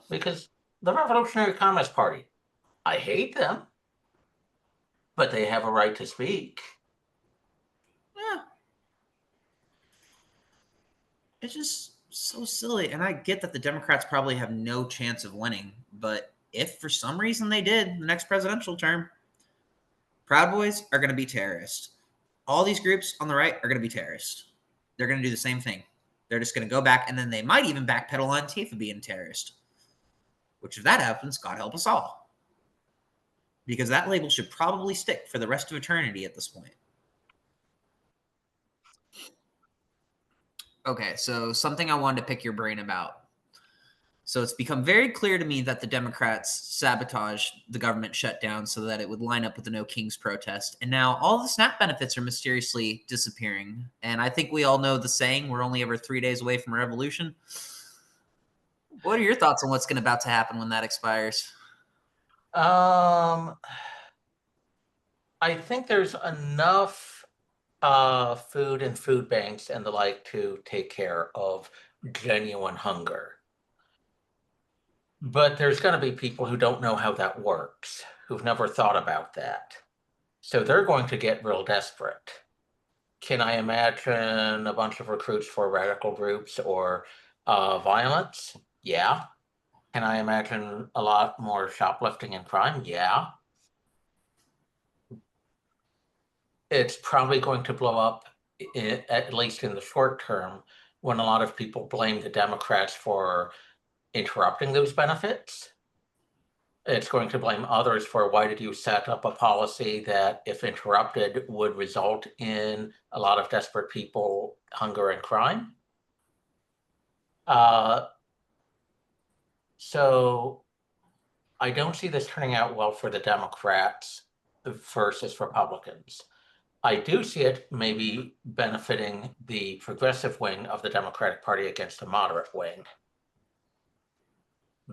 Because the Revolutionary Communist Party, I hate them, but they have a right to speak. Yeah. It's just so silly. And I get that the Democrats probably have no chance of winning, but if for some reason they did the next presidential term, Proud Boys are going to be terrorists. All these groups on the right are going to be terrorists. They're going to do the same thing. They're just going to go back, and then they might even backpedal on Antifa being a terrorist. Which, if that happens, God help us all. Because that label should probably stick for the rest of eternity at this point. Okay, so something I wanted to pick your brain about. So it's become very clear to me that the Democrats sabotaged the government shutdown so that it would line up with the No Kings protest. And now all the SNAP benefits are mysteriously disappearing. And I think we all know the saying, we're only ever 3 days away from a revolution. What are your thoughts on what's about to happen when that expires? I think there's enough food and food banks and the like to take care of genuine hunger. But there's going to be people who don't know how that works, who've never thought about that. So they're going to get real desperate. Can I imagine a bunch of recruits for radical groups or violence? Yeah. Can I imagine a lot more shoplifting and crime? Yeah. It's probably going to blow up, at least in the short term, when a lot of people blame the Democrats for interrupting those benefits. It's going to blame others for why did you set up a policy that, if interrupted, would result in a lot of desperate people, hunger, and crime. So I don't see this turning out well for the Democrats versus Republicans. I do see it maybe benefiting the progressive wing of the Democratic Party against the moderate wing,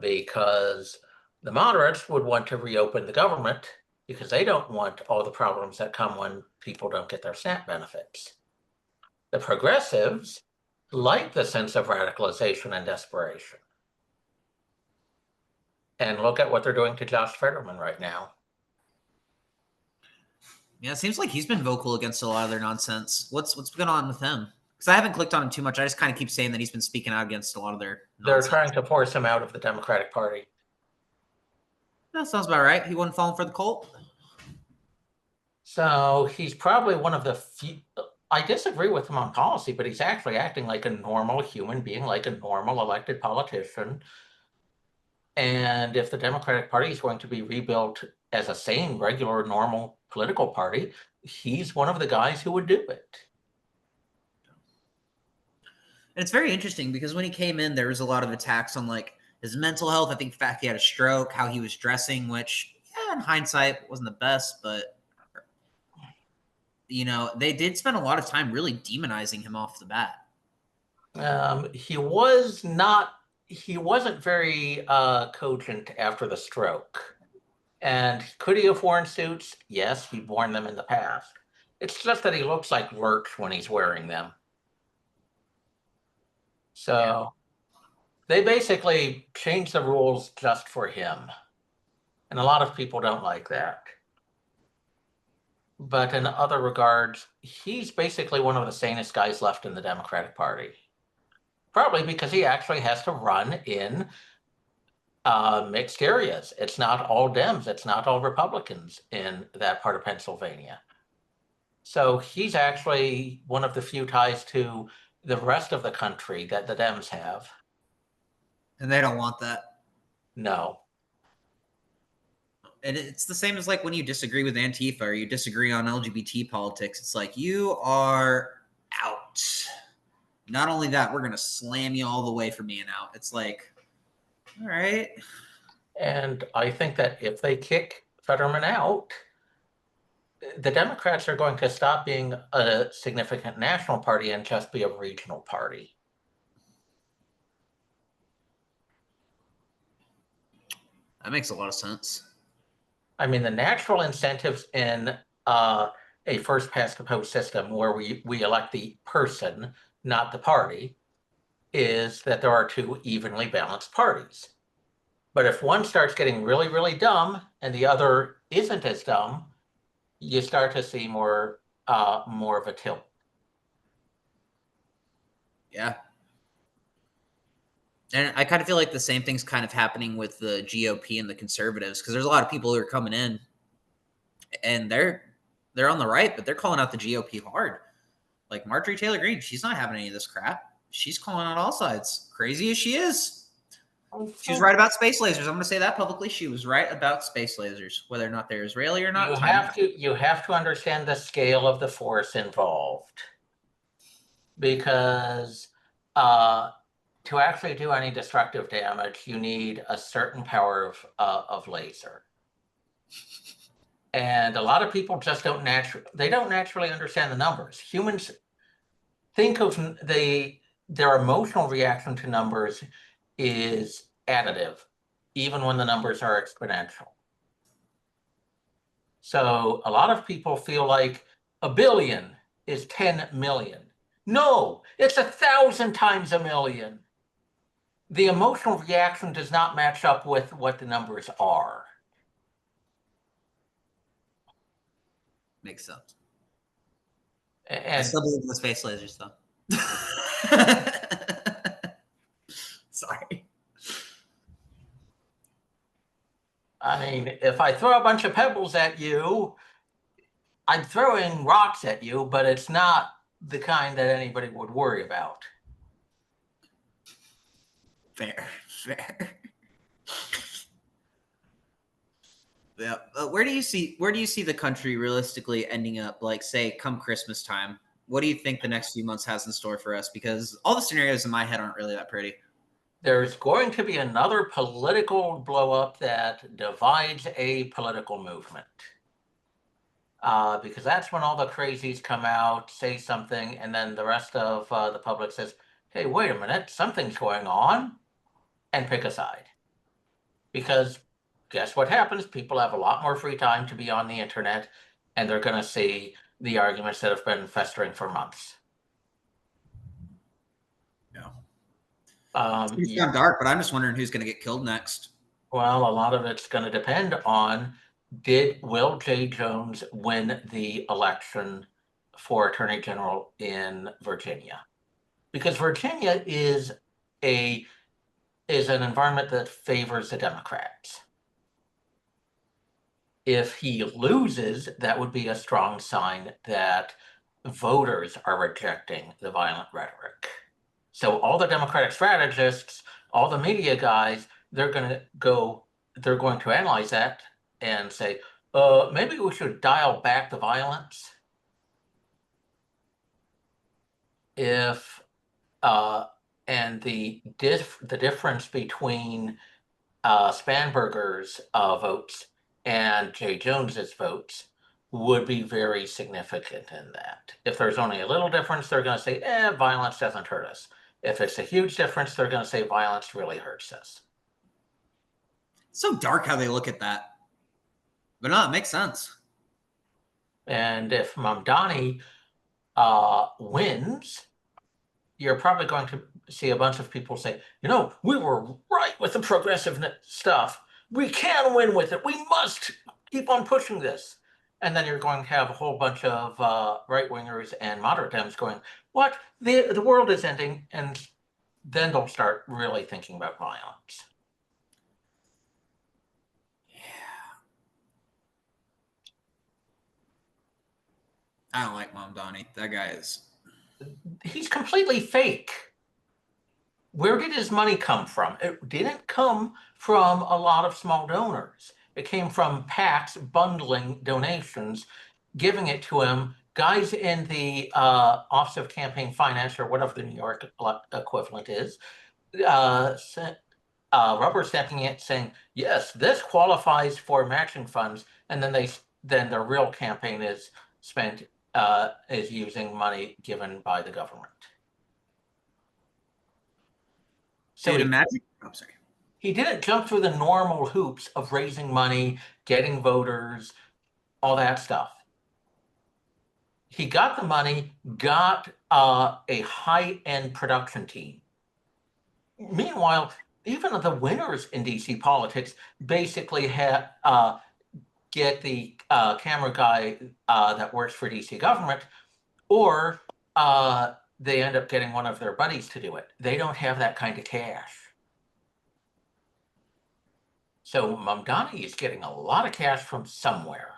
because the moderates would want to reopen the government because they don't want all the problems that come when people don't get their SNAP benefits. The progressives like the sense of radicalization and desperation. And look at what they're doing to Josh Fetterman right now. Yeah, it seems like he's been vocal against a lot of their nonsense. What's going on with him? Because I haven't clicked on him too much. I just kind of keep saying that he's been speaking out against a lot of their nonsense. They're trying to force him out of the Democratic Party. That sounds about right. He wasn't falling for the cult. So he's probably one of the few. I disagree with him on policy, but he's actually acting like a normal human being, like a normal elected politician. And if the Democratic Party is going to be rebuilt as a sane, regular, normal political party, he's one of the guys who would do it. And it's very interesting because when he came in, there was a lot of attacks on like his mental health. I think the fact he had a stroke, how he was dressing, which, yeah, in hindsight wasn't the best, but you know, they did spend a lot of time really demonizing him off the bat. He wasn't very cogent after the stroke. And could he have worn suits? Yes, he'd worn them in the past. It's just that he looks like Lurch when he's wearing them. So they basically changed the rules just for him. And a lot of people don't like that. But in other regards, he's basically one of the sanest guys left in the Democratic Party. Probably because he actually has to run in mixed areas. It's not all Dems, it's not all Republicans in that part of Pennsylvania. So he's actually one of the few ties to the rest of the country that the Dems have. And they don't want that. No. And it's the same as like when you disagree with Antifa or you disagree on LGBT politics. It's like, you are out. Not only that, we're going to slam you all the way for being out. It's like, all right. And I think that if they kick Fetterman out, the Democrats are going to stop being a significant national party and just be a regional party. That makes a lot of sense. I mean, the natural incentives in a first past the post system where we elect the person, not the party, is that there are two evenly balanced parties. But if one starts getting really, really dumb and the other isn't as dumb, you start to see more of a tilt. Yeah. And I kind of feel like the same thing's kind of happening with the GOP and the conservatives, because there's a lot of people who are coming in and they're on the right, but they're calling out the GOP hard. Like Marjorie Taylor Greene, she's not having any of this crap. She's calling out all sides. Crazy as she is. She was right about space lasers. I'm going to say that publicly. She was right about space lasers, whether or not they're Israeli or not. You have to understand the scale of the force involved, because to actually do any destructive damage, you need a certain power of laser. And a lot of people just don't naturally understand the numbers. Humans think of their emotional reaction to numbers is additive, even when the numbers are exponential. So a lot of people feel like a billion is 10 million. No, it's 1,000 times a million. The emotional reaction does not match up with what the numbers are. Makes sense. I And still believe in the space lasers, though. Sorry. I mean, if I throw a bunch of pebbles at you, I'm throwing rocks at you, but it's not the kind that anybody would worry about. Fair. Yeah. Where do you see the country realistically ending up? Like, say, come Christmas time, what do you think the next few months has in store for us? Because all the scenarios in my head aren't really that pretty. There's going to be another political blow up that divides a political movement. Because that's when all the crazies come out, say something, and then the rest of the public says, hey, wait a minute, something's going on, and pick a side. Because guess what happens? People have a lot more free time to be on the internet, and they're going to see the arguments that have been festering for months. Yeah. It's gone dark, but I'm just wondering who's going to get killed next. Well, a lot of it's going to depend on will Jay Jones win the election for Attorney General in Virginia? Because Virginia is an environment that favors the Democrats. If he loses, that would be a strong sign that voters are rejecting the violent rhetoric. So all the Democratic strategists, all the media guys, they're going to analyze that and say, maybe we should dial back the violence. And the difference between Spanberger's votes and Jay Jones's votes would be very significant in that. If there's only a little difference, they're going to say, violence doesn't hurt us. If it's a huge difference, they're going to say violence really hurts us. So dark how they look at that. But no, it makes sense. And if Mamdani wins, you're probably going to see a bunch of people say, we were right with the progressive stuff. We can win with it. We must keep on pushing this. And then you're going to have a whole bunch of right-wingers and moderate Dems going, what? The world is ending. And then they'll start really thinking about violence. I don't like Mamdani. That guy is... He's completely fake. Where did his money come from? It didn't come from a lot of small donors. It came from PACs bundling donations, giving it to him. Guys in the Office of Campaign Finance, or whatever the New York equivalent is, rubber stamping it, saying, yes, this qualifies for matching funds. And then their real campaign is spent is using money given by the government. So imagine. I'm sorry. He didn't jump through the normal hoops of raising money, getting voters, all that stuff. He got the money, got a high-end production team. Meanwhile, even the winners in DC politics basically get the camera guy that works for DC government, or they end up getting one of their buddies to do it. They don't have that kind of cash. So Mamdani is getting a lot of cash from somewhere.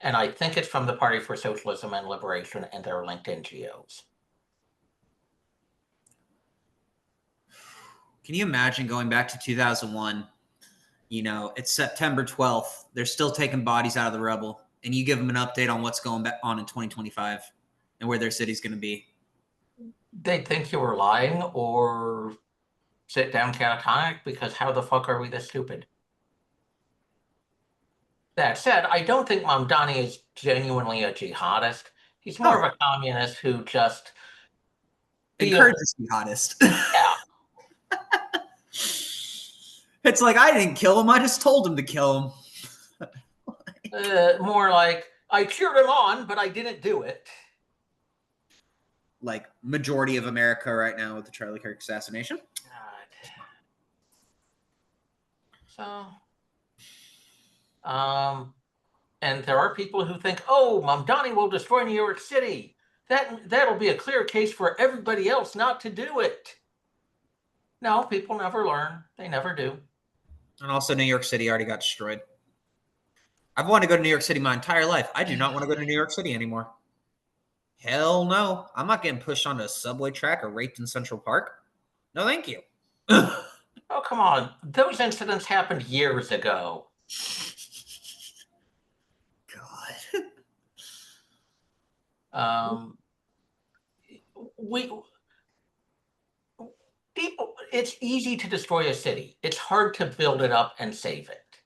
And I think it's from the Party for Socialism and Liberation and their linked NGOs. Can you imagine going back to 2001? It's September 12th. They're still taking bodies out of the rubble. And you give them an update on what's going on in 2025 and where their city's going to be. They'd think you were lying or sit down catatonic because how the fuck are we this stupid? That said, I don't think Mamdani is genuinely a jihadist. He's more of a communist who just Encourages jihadist. Yeah. It's like, I didn't kill him. I just told him to kill him. More like, I cheered him on, but I didn't do it. Like majority of America right now with the Charlie Kirk assassination. God. So, and there are people who think, oh, Mamdani will destroy New York City. That'll be a clear case for everybody else not to do it. No, people never learn. They never do. And also, New York City already got destroyed. I've wanted to go to New York City my entire life. I do not want to go to New York City anymore. Hell no. I'm not getting pushed onto a subway track or raped in Central Park. No, thank you. Oh, come on. Those incidents happened years ago. God. It's easy to destroy a city. It's hard to build it up and save it.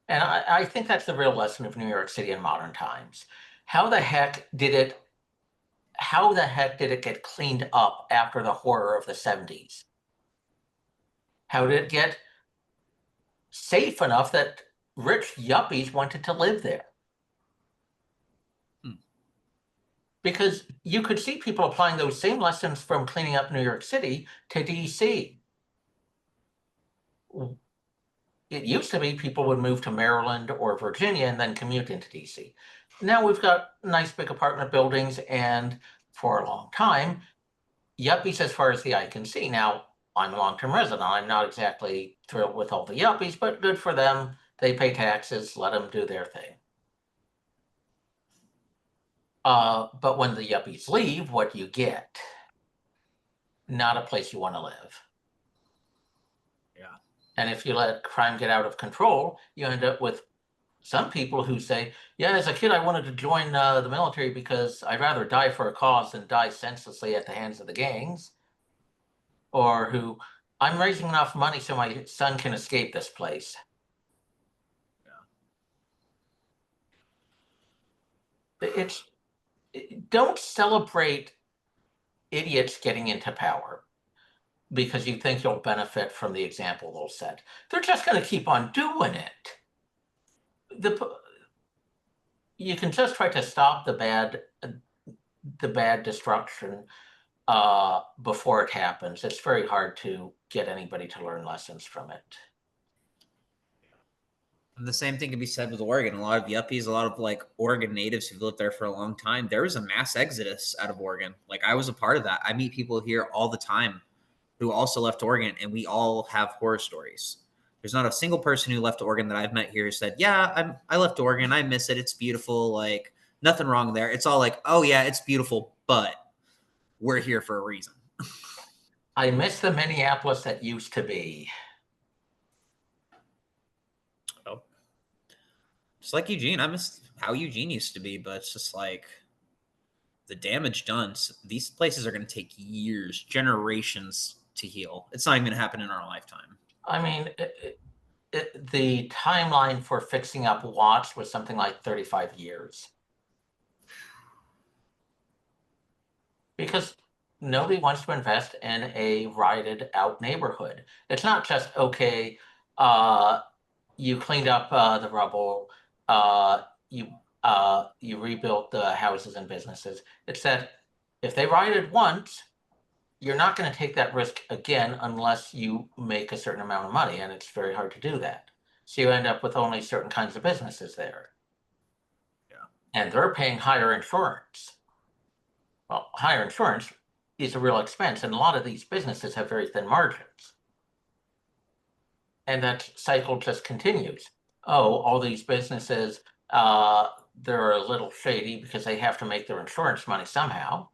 And I think that's the real lesson of New York City in modern times. How the heck did it get cleaned up after the horror of the 70s? How did it get safe enough that rich yuppies wanted to live there? Because you could see people applying those same lessons from cleaning up New York City to DC. It used to be people would move to Maryland or Virginia and then commute into DC. Now we've got nice big apartment buildings, and for a long time, yuppies as far as the eye can see. Now, I'm a long-term resident. I'm not exactly thrilled with all the yuppies, but good for them. They pay taxes, let them do their thing. But when the yuppies leave, what do you get? Not a place you want to live. Yeah. And if you let crime get out of control, you end up with some people who say, yeah, as a kid, I wanted to join the military because I'd rather die for a cause than die senselessly at the hands of the gangs. Or who, I'm raising enough money so my son can escape this place. Yeah. Don't celebrate idiots getting into power because you think you'll benefit from the example they'll set. They're just going to keep on doing it. You can just try to stop the bad destruction before it happens. It's very hard to get anybody to learn lessons from it. And the same thing can be said with Oregon. A lot of yuppies, a lot of like Oregon natives who've lived there for a long time. There was a mass exodus out of Oregon. Like I was a part of that. I meet people here all the time who also left Oregon, and we all have horror stories. There's not a single person who left Oregon that I've met here who said, yeah, I left Oregon. I miss it. It's beautiful. Like nothing wrong there. It's all like, oh yeah, it's beautiful, but we're here for a reason. I miss the Minneapolis that used to be. Just like Eugene, I miss how Eugene used to be, but it's just like the damage done. These places are going to take years, generations to heal. It's not even going to happen in our lifetime. I mean, the timeline for fixing up Watts was something like 35 years. Because nobody wants to invest in a rioted out neighborhood. It's not just, okay, you cleaned up the rubble, you rebuilt the houses and businesses. It's that if they rioted once, you're not going to take that risk again unless you make a certain amount of money, and it's very hard to do that. So you end up with only certain kinds of businesses there. Yeah. And they're paying higher insurance. Well, higher insurance is a real expense, and a lot of these businesses have very thin margins. And that cycle just continues. Oh, all these businesses, they're a little shady because they have to make their insurance money somehow.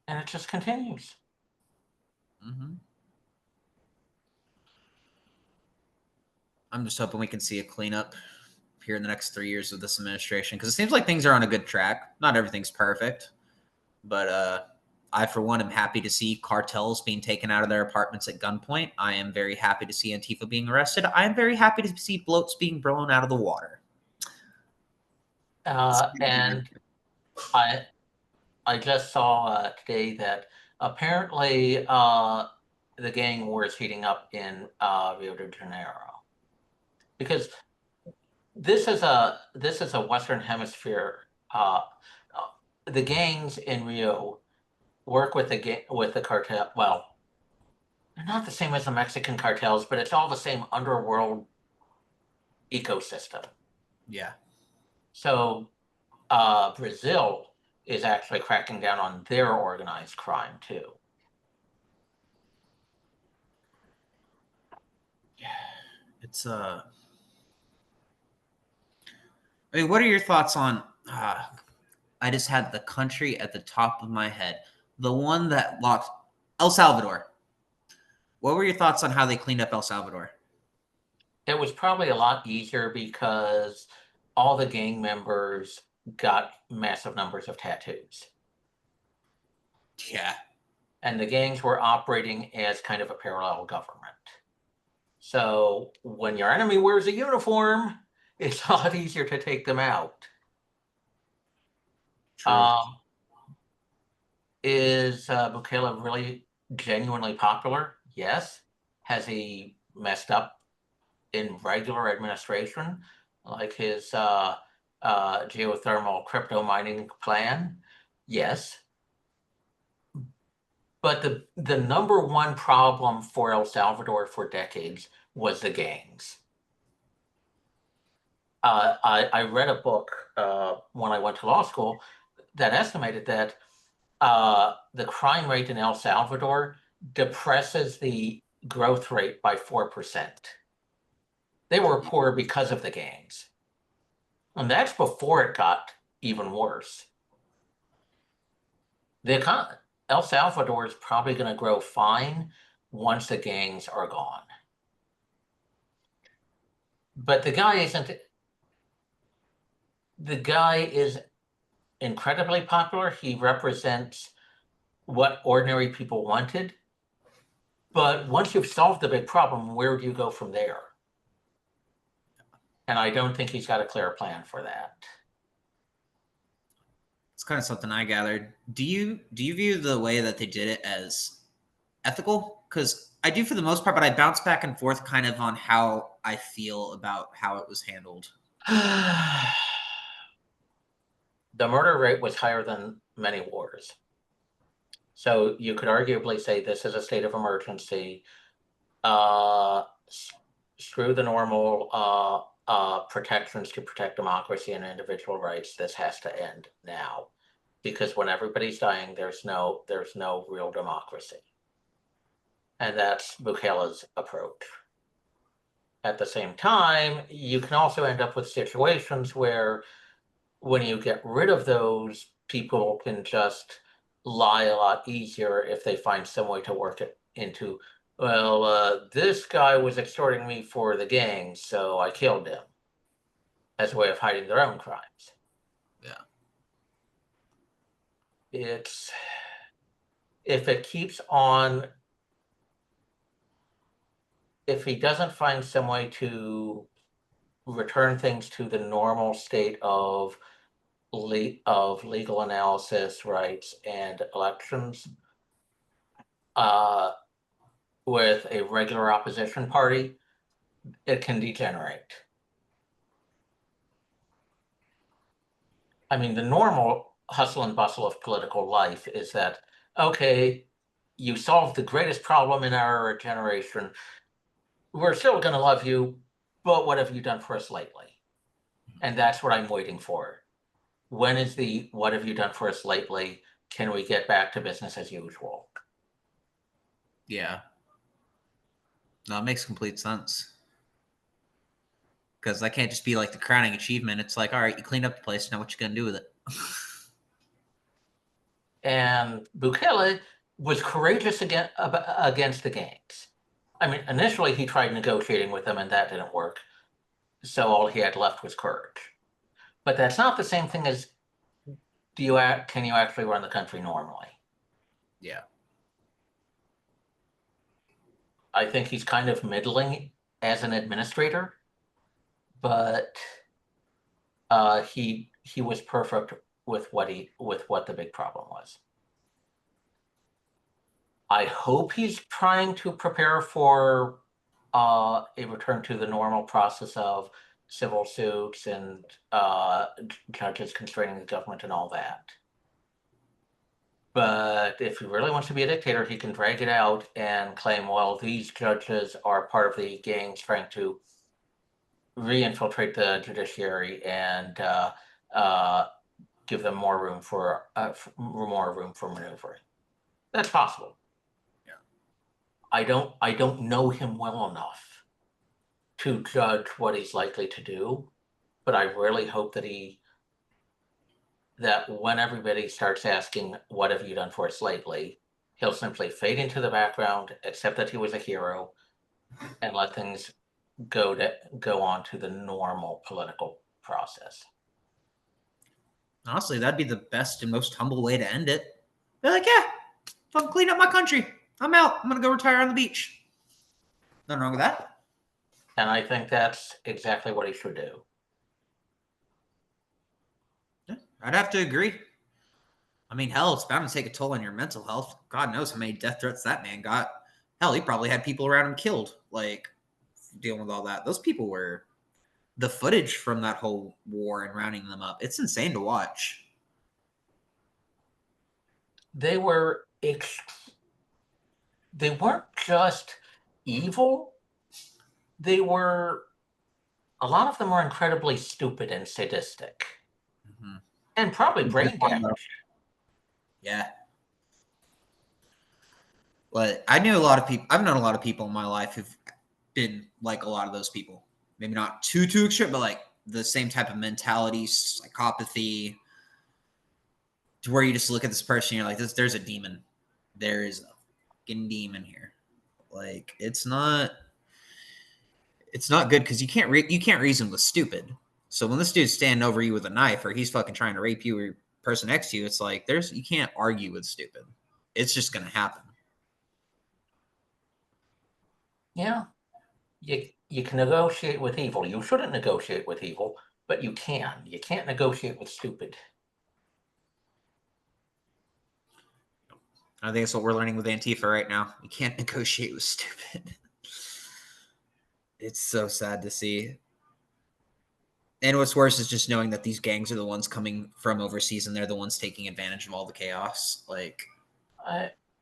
And it just continues. Mm-hmm. I'm just hoping we can see a cleanup here in the next 3 years of this administration, because it seems like things are on a good track. Not everything's perfect, but I, for one, am happy to see cartels being taken out of their apartments at gunpoint. I am very happy to see Antifa being arrested. I am very happy to see bloats being blown out of the water. And I just saw today that apparently the gang war is heating up in Rio de Janeiro, because this is a Western Hemisphere. The gangs in Rio work with the cartel. Well, they're not the same as the Mexican cartels, but it's all the same underworld ecosystem. Yeah. So Brazil is actually cracking down on their organized crime too. It's I mean, what are your thoughts on I just had the country at the top of my head. The one that locked El Salvador. What were your thoughts on how they cleaned up El Salvador? It was probably a lot easier because all the gang members got massive numbers of tattoos. Yeah. And the gangs were operating as kind of a parallel government. So when your enemy wears a uniform, it's a lot easier to take them out. True. Is Bukele really genuinely popular? Yes. Has he messed up in regular administration, like his geothermal crypto mining plan? Yes. But the number one problem for El Salvador for decades was the gangs. I read a book when I went to law school that estimated that the crime rate in El Salvador depresses the growth rate by 4%. They were poor because of the gangs. And that's before it got even worse. El Salvador is probably going to grow fine once the gangs are gone. But the guy is incredibly popular. He represents what ordinary people wanted. But once you've solved the big problem, where do you go from there? And I don't think he's got a clear plan for that. It's kind of something I gathered. Do you view the way that they did it as ethical? Because I do for the most part, but I bounce back and forth kind of on how I feel about how it was handled. The murder rate was higher than many wars. So you could arguably say this is a state of emergency. Screw the normal protections to protect democracy and individual rights. This has to end now, because when everybody's dying, there's no real democracy. And that's Bukele's approach. At the same time, you can also end up with situations where when you get rid of those, people can just lie a lot easier if they find some way to work it into, well, this guy was extorting me for the gang, so I killed him, as a way of hiding their own crimes. Yeah. If it keeps on, if he doesn't find some way to return things to the normal state of legal analysis, rights, and elections, with a regular opposition party, it can degenerate. I mean, the normal hustle and bustle of political life is that, okay, you solved the greatest problem in our generation. We're still going to love you, but what have you done for us lately? And that's what I'm waiting for. When is the what have you done for us lately? Can we get back to business as usual? Yeah. No, it makes complete sense. Because that can't just be like the crowning achievement. It's like, all right, you cleaned up the place. Now what you going to do with it? And Bukele was courageous against the gangs. I mean, initially he tried negotiating with them and that didn't work. So all he had left was courage. But that's not the same thing as can you actually run the country normally? Yeah. I think he's kind of middling as an administrator, but he was perfect with what the big problem was. I hope he's trying to prepare for a return to the normal process of civil suits and judges constraining the government and all that. But if he really wants to be a dictator, he can drag it out and claim, well, these judges are part of the gangs trying to re-infiltrate the judiciary and give them more room for maneuvering. That's possible. Yeah. I don't know him well enough to judge what he's likely to do, but I really hope that when everybody starts asking, what have you done for us lately, he'll simply fade into the background, accept that he was a hero, and let things go on to the normal political process. Honestly, that'd be the best and most humble way to end it. They're like, yeah, fucking clean up my country. I'm out. I'm gonna go retire on the beach. Nothing wrong with that. And I think that's exactly what he should do. Yeah, I'd have to agree. I mean, hell, it's bound to take a toll on your mental health. God knows how many death threats that man got. Hell, he probably had people around him killed, like, dealing with all that. Those people were... The footage from that whole war and rounding them up, it's insane to watch. They weren't just evil. A lot of them were incredibly stupid and sadistic. Mm-hmm. And probably brain damaged. Yeah. But I've known a lot of people in my life who've been like a lot of those people. Maybe not too extreme, but like the same type of mentality, psychopathy, to where you just look at this person, you're like, there's a demon. There is a fucking demon here. Like, it's not good because you can't reason with stupid. So when this dude's standing over you with a knife, or he's fucking trying to rape you or person next to you, it's like you can't argue with stupid. It's just gonna happen. Yeah. You can negotiate with evil. You shouldn't negotiate with evil, but you can. You can't negotiate with stupid. I think that's what we're learning with Antifa right now. You can't negotiate with stupid. It's so sad to see. And what's worse is just knowing that these gangs are the ones coming from overseas and they're the ones taking advantage of all the chaos. Like,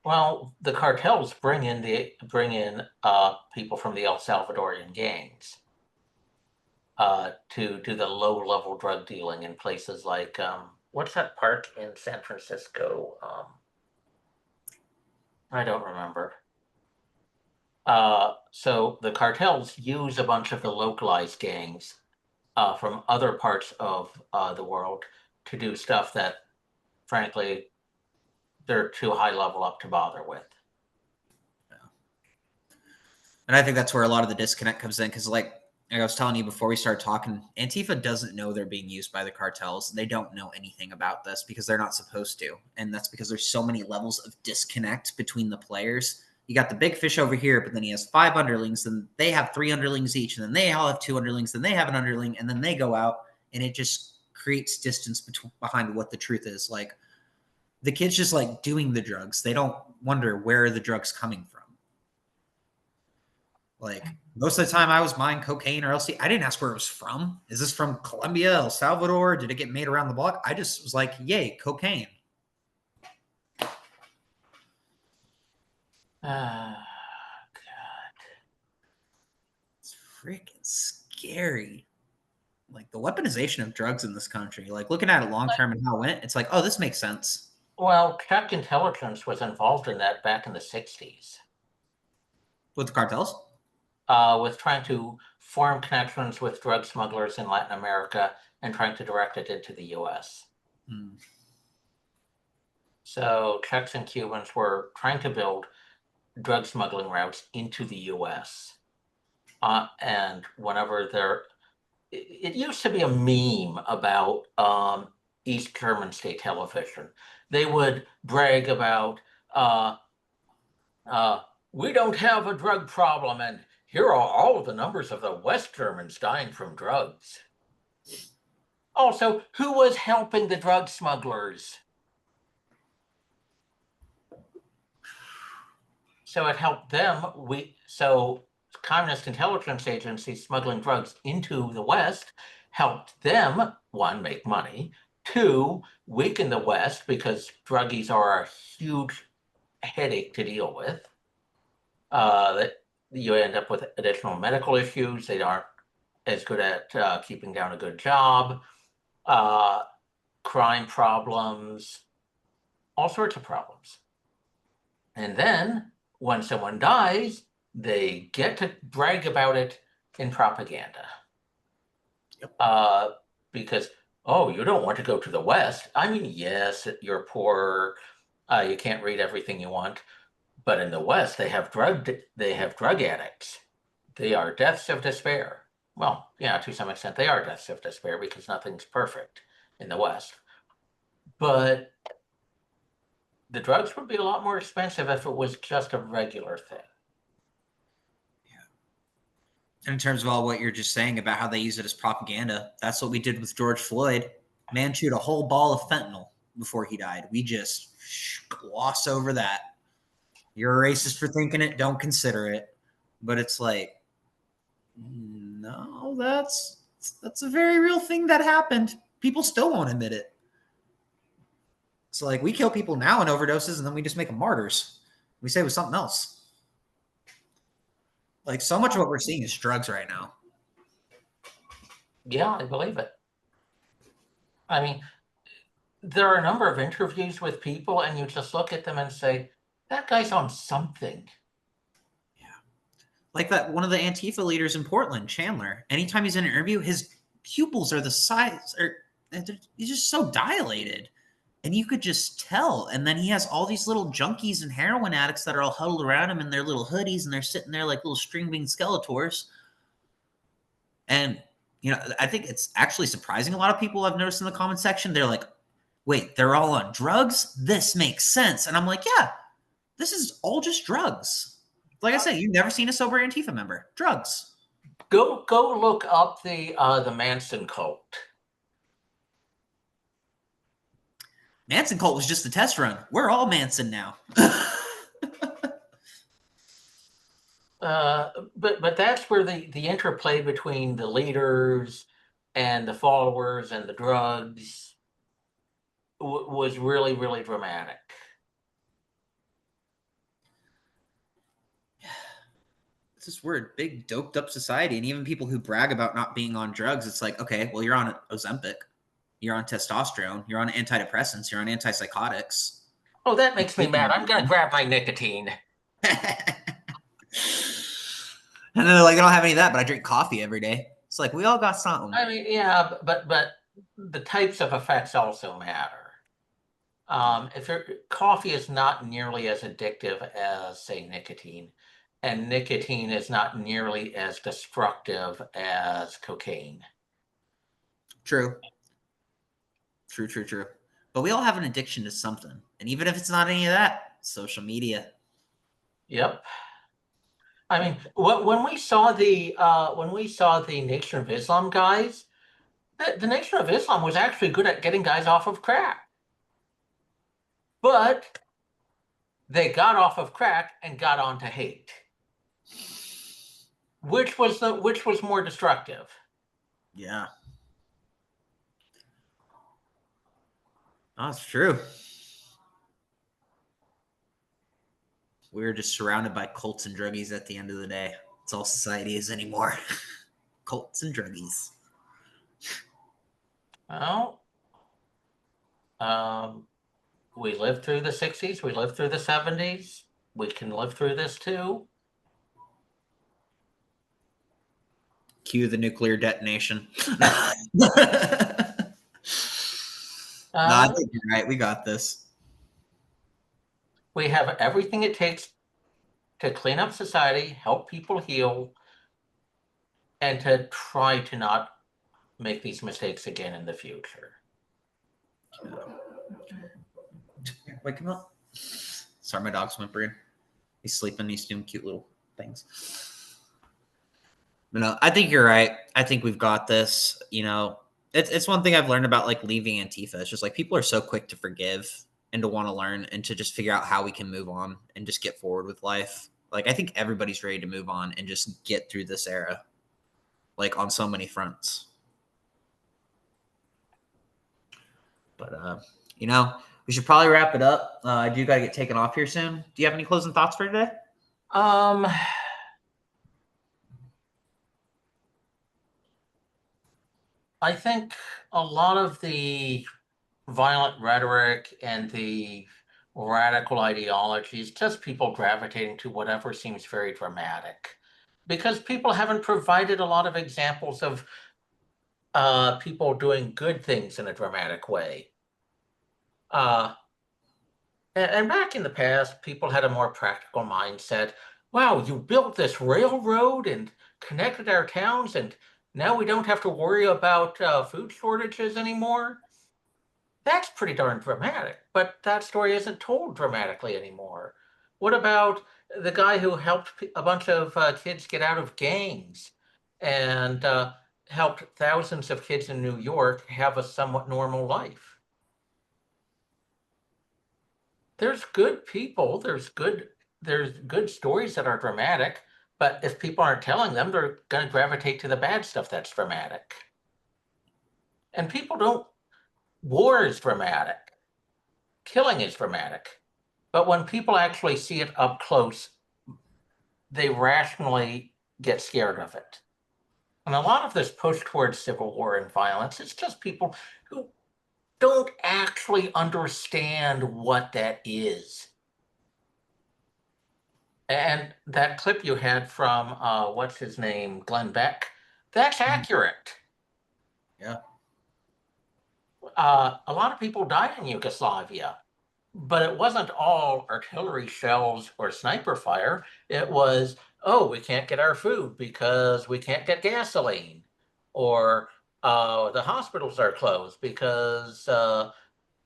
well, the cartels bring in people from the El Salvadorian gangs to do the low-level drug dealing in places like what's that park in San Francisco? I don't remember. So the cartels use a bunch of the localized gangs from other parts of the world to do stuff that, frankly, they're too high level up to bother with. Yeah. And I think that's where a lot of the disconnect comes in, because like I was telling you before we started talking, Antifa doesn't know they're being used by the cartels. They don't know anything about this because they're not supposed to. And that's because there's so many levels of disconnect between the players. You got the big fish over here, but then he has 5 underlings, and they have 3 underlings each, and then they all have 2 underlings, then they have an underling, and then they go out, and it just creates distance behind what the truth is. Like, the kid's just like doing the drugs. They don't wonder where are the drugs coming from. Like, most of the time I was buying cocaine or LSD, I didn't ask where it was from. Is this from Colombia, El Salvador? Did it get made around the block? I just was like, yay, cocaine. God. It's freaking scary. Like, the weaponization of drugs in this country, like looking at it long term and how it went, it's like, oh, this makes sense. Well, Czech intelligence was involved in that back in the 60s. With the cartels? With trying to form connections with drug smugglers in Latin America and trying to direct it into the U.S. So Czechs and Cubans were trying to build drug smuggling routes into the U.S. And whenever it used to be a meme about East German state television. They would brag about uh, we don't have a drug problem, and here are all of the numbers of the West Germans dying from drugs. Also, who was helping the drug smugglers? So it helped them. So communist intelligence agencies smuggling drugs into the West helped them, one, make money, two, weaken the West because druggies are a huge headache to deal with. That you end up with additional medical issues. They aren't as good at keeping down a good job, crime problems, all sorts of problems. And then when someone dies, they get to brag about it in propaganda. Yep. Because, oh, you don't want to go to the West. I mean, yes, you're poor. You can't read everything you want. But in the West, they have drug addicts. They are deaths of despair. Well, yeah, to some extent, they are deaths of despair because nothing's perfect in the West. But the drugs would be a lot more expensive if it was just a regular thing. And in terms of all what you're just saying about how they use it as propaganda, that's what we did with George Floyd. Man chewed a whole ball of fentanyl before he died. We just gloss over that. You're a racist for thinking it, don't consider it. But it's like, no, that's a very real thing that happened. People still won't admit it. So like we kill people now in overdoses and then we just make them martyrs. We say it was something else. Like so much of what we're seeing is drugs right now. Yeah, I believe it. I mean, there are a number of interviews with people and you just look at them and say, that guy's on something. Yeah. Like that one of the Antifa leaders in Portland, Chandler. Anytime he's in an interview, his pupils are the size, or he's just so dilated. And you could just tell. And then he has all these little junkies and heroin addicts that are all huddled around him in their little hoodies, and they're sitting there like little string bean Skeletors. And, you know, I think it's actually surprising. A lot of people I've noticed in the comment section, they're like, wait, they're all on drugs? This makes sense. And I'm like, yeah, this is all just drugs. Like I said, you've never seen a sober Antifa member. Drugs. Go look up the Manson cult. Manson cult was just a test run. We're all Manson now. But that's where the interplay between the leaders and the followers and the drugs was really, really dramatic. It's just we're a big doped up society, and even people who brag about not being on drugs, it's like, okay, well, you're on Ozempic, you're on testosterone, you're on antidepressants, you're on antipsychotics. Oh, that makes me mad. I'm gonna grab my nicotine. And they're like, I don't have any of that, but I drink coffee every day. It's like we all got something. I mean, yeah, but the types of effects also matter. Coffee is not nearly as addictive as, say, nicotine, and nicotine is not nearly as destructive as cocaine. True. But we all have an addiction to something, and even if it's not any of that, social media. Yep. I mean, when we saw the Nation of Islam guys, the Nation of Islam was actually good at getting guys off of crack, but they got off of crack and got onto hate, which was more destructive. Yeah, that's true. We're just surrounded by cults and druggies at the end of the day. That's all society is anymore. Cults and druggies. Well, we lived through the 60s. We lived through the 70s. We can live through this too. Cue the nuclear detonation. I think you're right. We got this. We have everything it takes to clean up society, help people heal, and to try to not make these mistakes again in the future. Wake him up. Sorry, my dog's whimpering. He's sleeping. He's doing cute little things. But no, I think you're right. I think we've got this. You know, it's one thing I've learned about like leaving Antifa. It's just like people are so quick to forgive and to want to learn and to just figure out how we can move on and just get forward with life. Like I think everybody's ready to move on and just get through this era, like on so many fronts. But you know, we should probably wrap it up. I do gotta get taken off here soon. Do you have any closing thoughts for today? I think a lot of the violent rhetoric and the radical ideologies, just people gravitating to whatever seems very dramatic, because people haven't provided a lot of examples of people doing good things in a dramatic way. And back in the past, people had a more practical mindset. Wow, you built this railroad and connected our towns, and now we don't have to worry about food shortages anymore. That's pretty darn dramatic, but that story isn't told dramatically anymore. What about the guy who helped a bunch of kids get out of gangs and helped thousands of kids in New York have a somewhat normal life? There's good people, there's good stories that are dramatic, but if people aren't telling them, they're going to gravitate to the bad stuff that's dramatic. And people don't. War is dramatic. Killing is dramatic. But when people actually see it up close, they rationally get scared of it. And a lot of this push towards civil war and violence, it's just people who don't actually understand what that is. And that clip you had from, what's his name, Glenn Beck, that's accurate. Yeah. A lot of people died in Yugoslavia, but it wasn't all artillery shells or sniper fire. It was, oh, we can't get our food because we can't get gasoline, or the hospitals are closed because the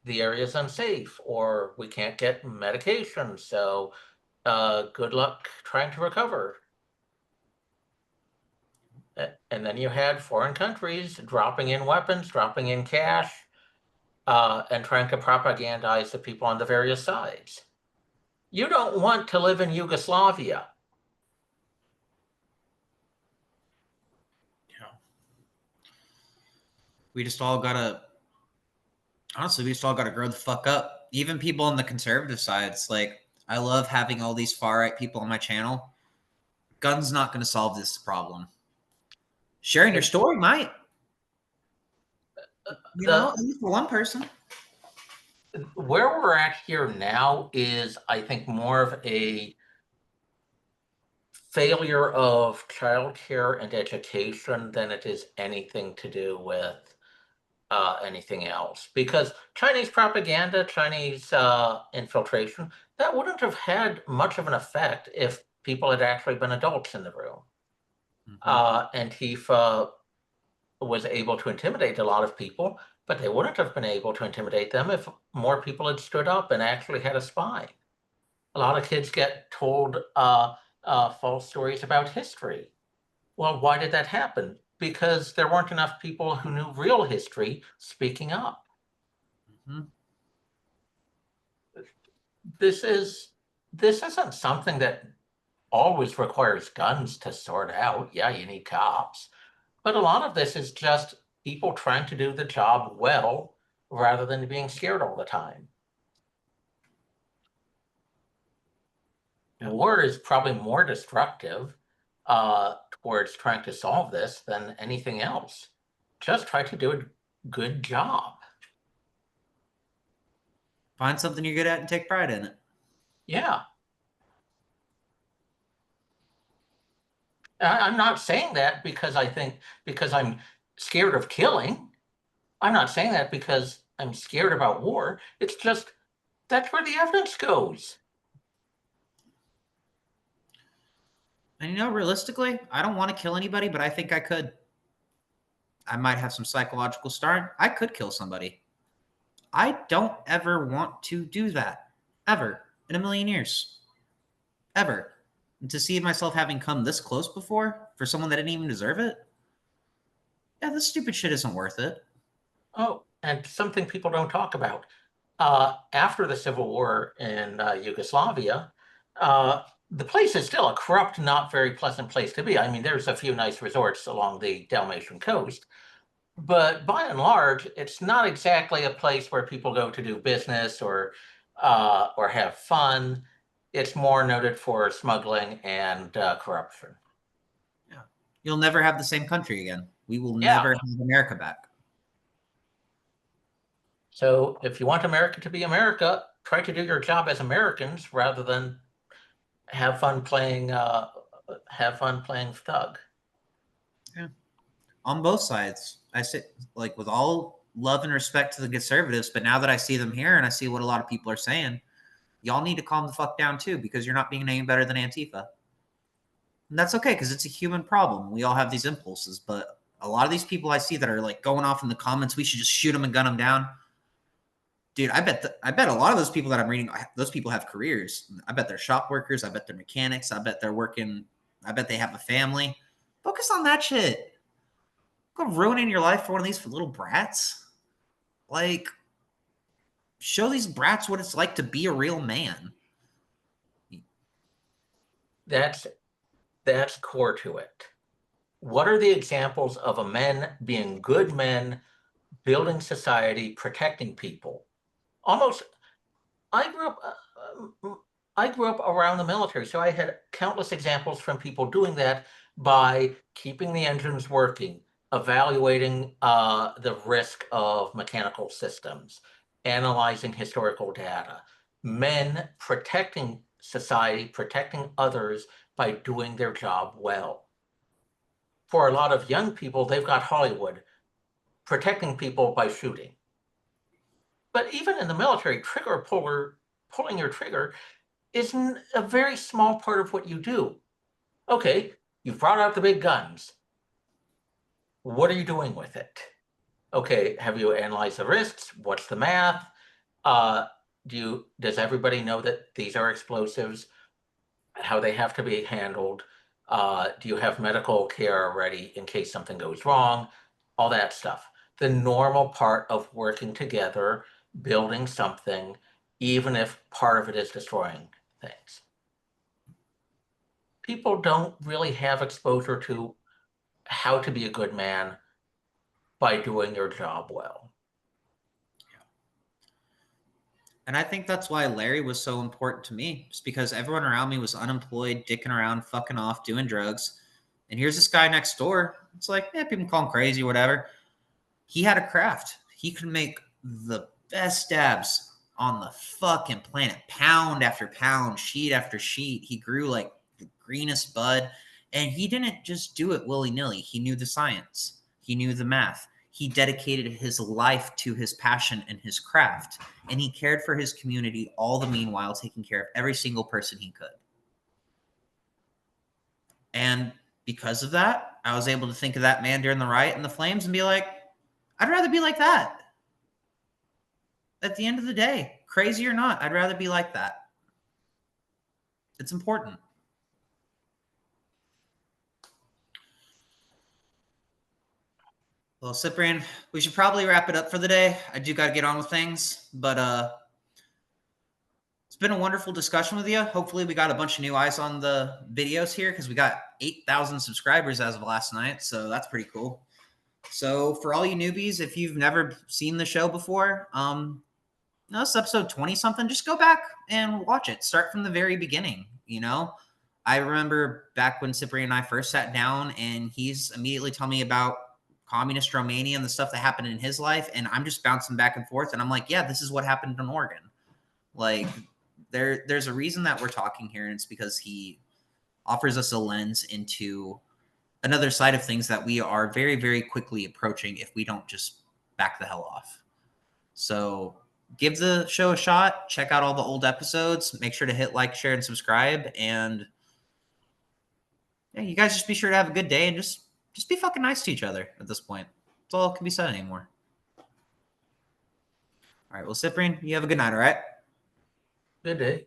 area is unsafe, or we can't get medication, so good luck trying to recover. And then you had foreign countries dropping in weapons, dropping in cash, and trying to propagandize the people on the various sides. You don't want to live in Yugoslavia. Yeah. We just all gotta, honestly, we just all gotta grow the fuck up. Even people on the conservative sides, like, I love having all these far right people on my channel. Guns not gonna solve this problem. Sharing your story might. You know, at least for one person. Where we're at here now is, I think, more of a failure of childcare and education than it is anything to do with anything else. Because Chinese propaganda, Chinese infiltration, that wouldn't have had much of an effect if people had actually been adults in the room. Antifa was able to intimidate a lot of people, but they wouldn't have been able to intimidate them if more people had stood up and actually had a spy. A lot of kids get told false stories about history. Well, why did that happen? Because there weren't enough people who knew real history speaking up. This isn't something that always requires guns to sort out. Yeah, you need cops. But a lot of this is just people trying to do the job well rather than being scared all the time. War is probably more destructive towards trying to solve this than anything else. Just try to do a good job. Find something you're good at and take pride in it. Yeah. I'm not saying that because I'm scared of killing. I'm not saying that because I'm scared about war. It's just that's where the evidence goes. And you know, realistically, I don't want to kill anybody, but I think I could. I might have some psychological start. I could kill somebody. I don't ever want to do that. Ever. in a million years. Ever. And to see myself having come this close before for someone that didn't even deserve it, yeah, this stupid shit isn't worth it. Oh, and something people don't talk about. After the Civil War in Yugoslavia, the place is still a corrupt, not very pleasant place to be. I mean, there's a few nice resorts along the Dalmatian coast, but by and large, it's not exactly a place where people go to do business or have fun. It's more noted for smuggling and corruption. Yeah. You'll never have the same country again. We will Yeah. never have America back. So if you want America to be America, try to do your job as Americans rather than have fun playing thug. Yeah. On both sides. I say, like, with all love and respect to the conservatives, but now that I see them here and I see what a lot of people are saying, y'all need to calm the fuck down too, because you're not being any better than Antifa. And that's okay, because it's a human problem. We all have these impulses, but a lot of these people I see that are like going off in the comments, we should just shoot them and gun them down. Dude, I bet a lot of those people that I'm reading, those people have careers. I bet they're shop workers. I bet they're mechanics. I bet they're working. I bet they have a family. Focus on that shit. Go ruining your life for one of these little brats. Like, show these brats what it's like to be a real man. That's core to it. What are the examples of a men being good men, building society, protecting people? Almost, I grew up around the military, so I had countless examples from people doing that by keeping the engines working, evaluating the risk of mechanical systems, analyzing historical data, men protecting society, protecting others by doing their job well. For a lot of young people, they've got Hollywood, protecting people by shooting. But even in the military, pulling your trigger is a very small part of what you do. Okay, you've brought out the big guns. What are you doing with it? Okay, have you analyzed the risks? What's the math? Does everybody know that these are explosives? How they have to be handled? Do you have medical care ready in case something goes wrong? All that stuff. The normal part of working together, building something, even if part of it is destroying things. People don't really have exposure to how to be a good man by doing your job well. And I think that's why Larry was so important to me. Just because everyone around me was unemployed, dicking around, fucking off, doing drugs. And here's this guy next door. It's like, yeah, people call him crazy, whatever. He had a craft. He could make the best stabs on the fucking planet, pound after pound, sheet after sheet. He grew like the greenest bud, and he didn't just do it willy-nilly. He knew the science. He knew the math. He dedicated his life to his passion and his craft, and he cared for his community all the meanwhile, taking care of every single person he could. And because of that, I was able to think of that man during the riot and the flames and be like, I'd rather be like that. At the end of the day, crazy or not, I'd rather be like that. It's important. Well, Cyprian, we should probably wrap it up for the day. I do got to get on with things, but it's been a wonderful discussion with you. Hopefully we got a bunch of new eyes on the videos here because we got 8,000 subscribers as of last night, so that's pretty cool. So for all you newbies, if you've never seen the show before, this episode 20 something, just go back and watch it. Start from the very beginning. I remember back when Cyprian and I first sat down, and he's immediately telling me about communist Romania and the stuff that happened in his life, and I'm just bouncing back and forth, and I'm like, yeah, this is what happened in Oregon. Like, there's a reason that we're talking here, and it's because he offers us a lens into another side of things that we are very, very quickly approaching if we don't just back the hell off. So give the show a shot. Check out all the old episodes. Make sure to hit like, share, and subscribe. And yeah, you guys just be sure to have a good day and just be fucking nice to each other at this point. That's all that can be said anymore. All right. Well, Cyprian, you have a good night, all right? Good day.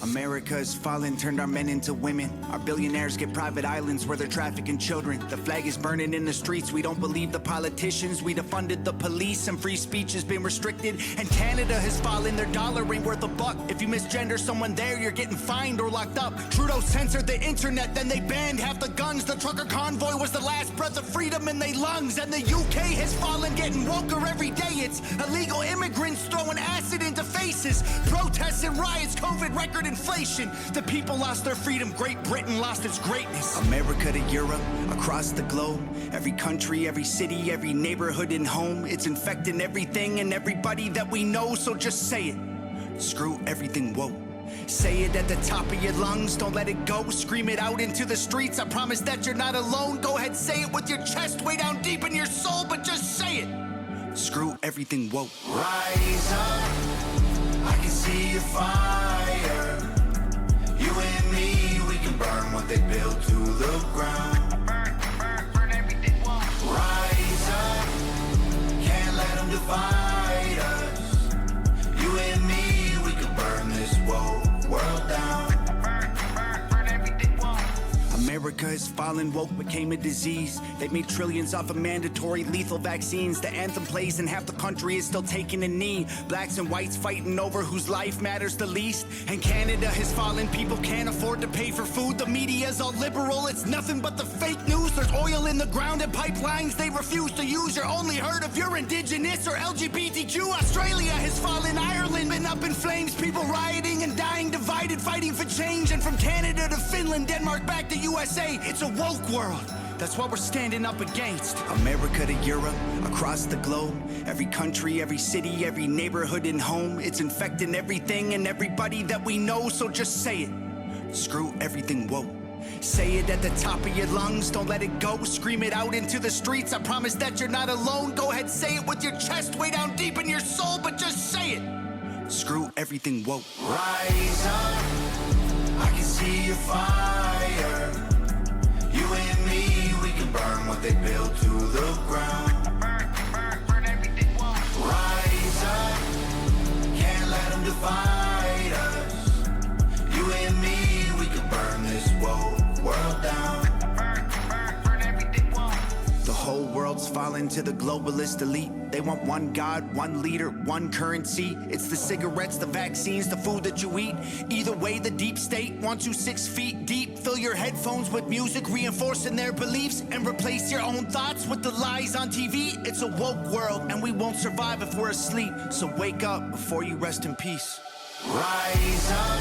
America is fallen, turned our men into women. Our billionaires get private islands where they're trafficking children. The flag is burning in the streets, we don't believe the politicians. We defunded the police and free speech has been restricted. And Canada has fallen, their dollar ain't worth a buck. If you misgender someone there, you're getting fined or locked up. Trudeau censored the internet, then they banned half the guns. The trucker convoy was the last breath of freedom in their lungs. And the UK has fallen, getting woker every day. It's illegal immigrants throwing acid into faces. Protests and riots, COVID record inflation. The people lost their freedom, Great Britain lost its greatness. America to Europe, across the globe. Every country, every city, every neighborhood and home. It's infecting everything and everybody that we know, so just say it. Screw everything woke. Say it at the top of your lungs, don't let it go. Scream it out into the streets, I promise that you're not alone. Go ahead, say it with your chest way down deep in your soul, but just say it. Screw everything woke. Rise up, I can see your fire. You and me, we can burn what they built to the ground. Burn everything woke. Rise up, can't let them divide us. You and me, we can burn this woke world down. Burn everything woke. America has fallen, woke became a disease. They made trillions off of mandatory lethal vaccines. The anthem plays and half the country is still taking a knee. Blacks and whites fighting over whose life matters the least. And Canada has fallen, people can't afford to pay for food. The media's all liberal, it's nothing but the fake news. There's oil in the ground and pipelines they refuse to use. You're only heard if you're indigenous or LGBTQ. Australia has fallen, Ireland been up in flames. People rioting and dying, divided, fighting for change. And from Canada to Finland, Denmark back to USA, it's a woke world. That's what we're standing up against. America to Europe, across the globe. Every country, every city, every neighborhood and home. It's infecting everything and everybody that we know, so just say it. Screw everything woke. Say it at the top of your lungs, don't let it go. Scream it out into the streets, I promise that you're not alone. Go ahead, say it with your chest way down deep in your soul, but just say it. Screw everything woke. Rise up, I can see your fire. You and me, we can burn what they built to the ground. Burn everything woke. Rise up, can't let them divide us. You and me, we can burn this woke world down. Burn everything woke. The whole world's fallen to the globalist elite. They want one God, one leader, one currency. It's the cigarettes, the vaccines, the food that you eat. Either way, the deep state wants you 6 feet deep. Fill your headphones with music, reinforcing their beliefs, and replace your own thoughts with the lies on TV. It's a woke world, and we won't survive if we're asleep. So wake up before you rest in peace. Rise up,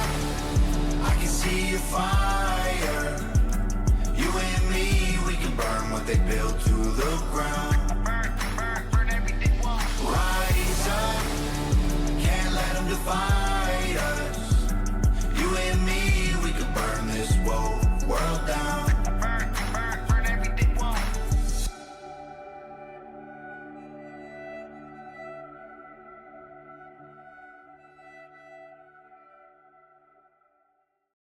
I can see your fire. You and me, we can burn what they built to the ground.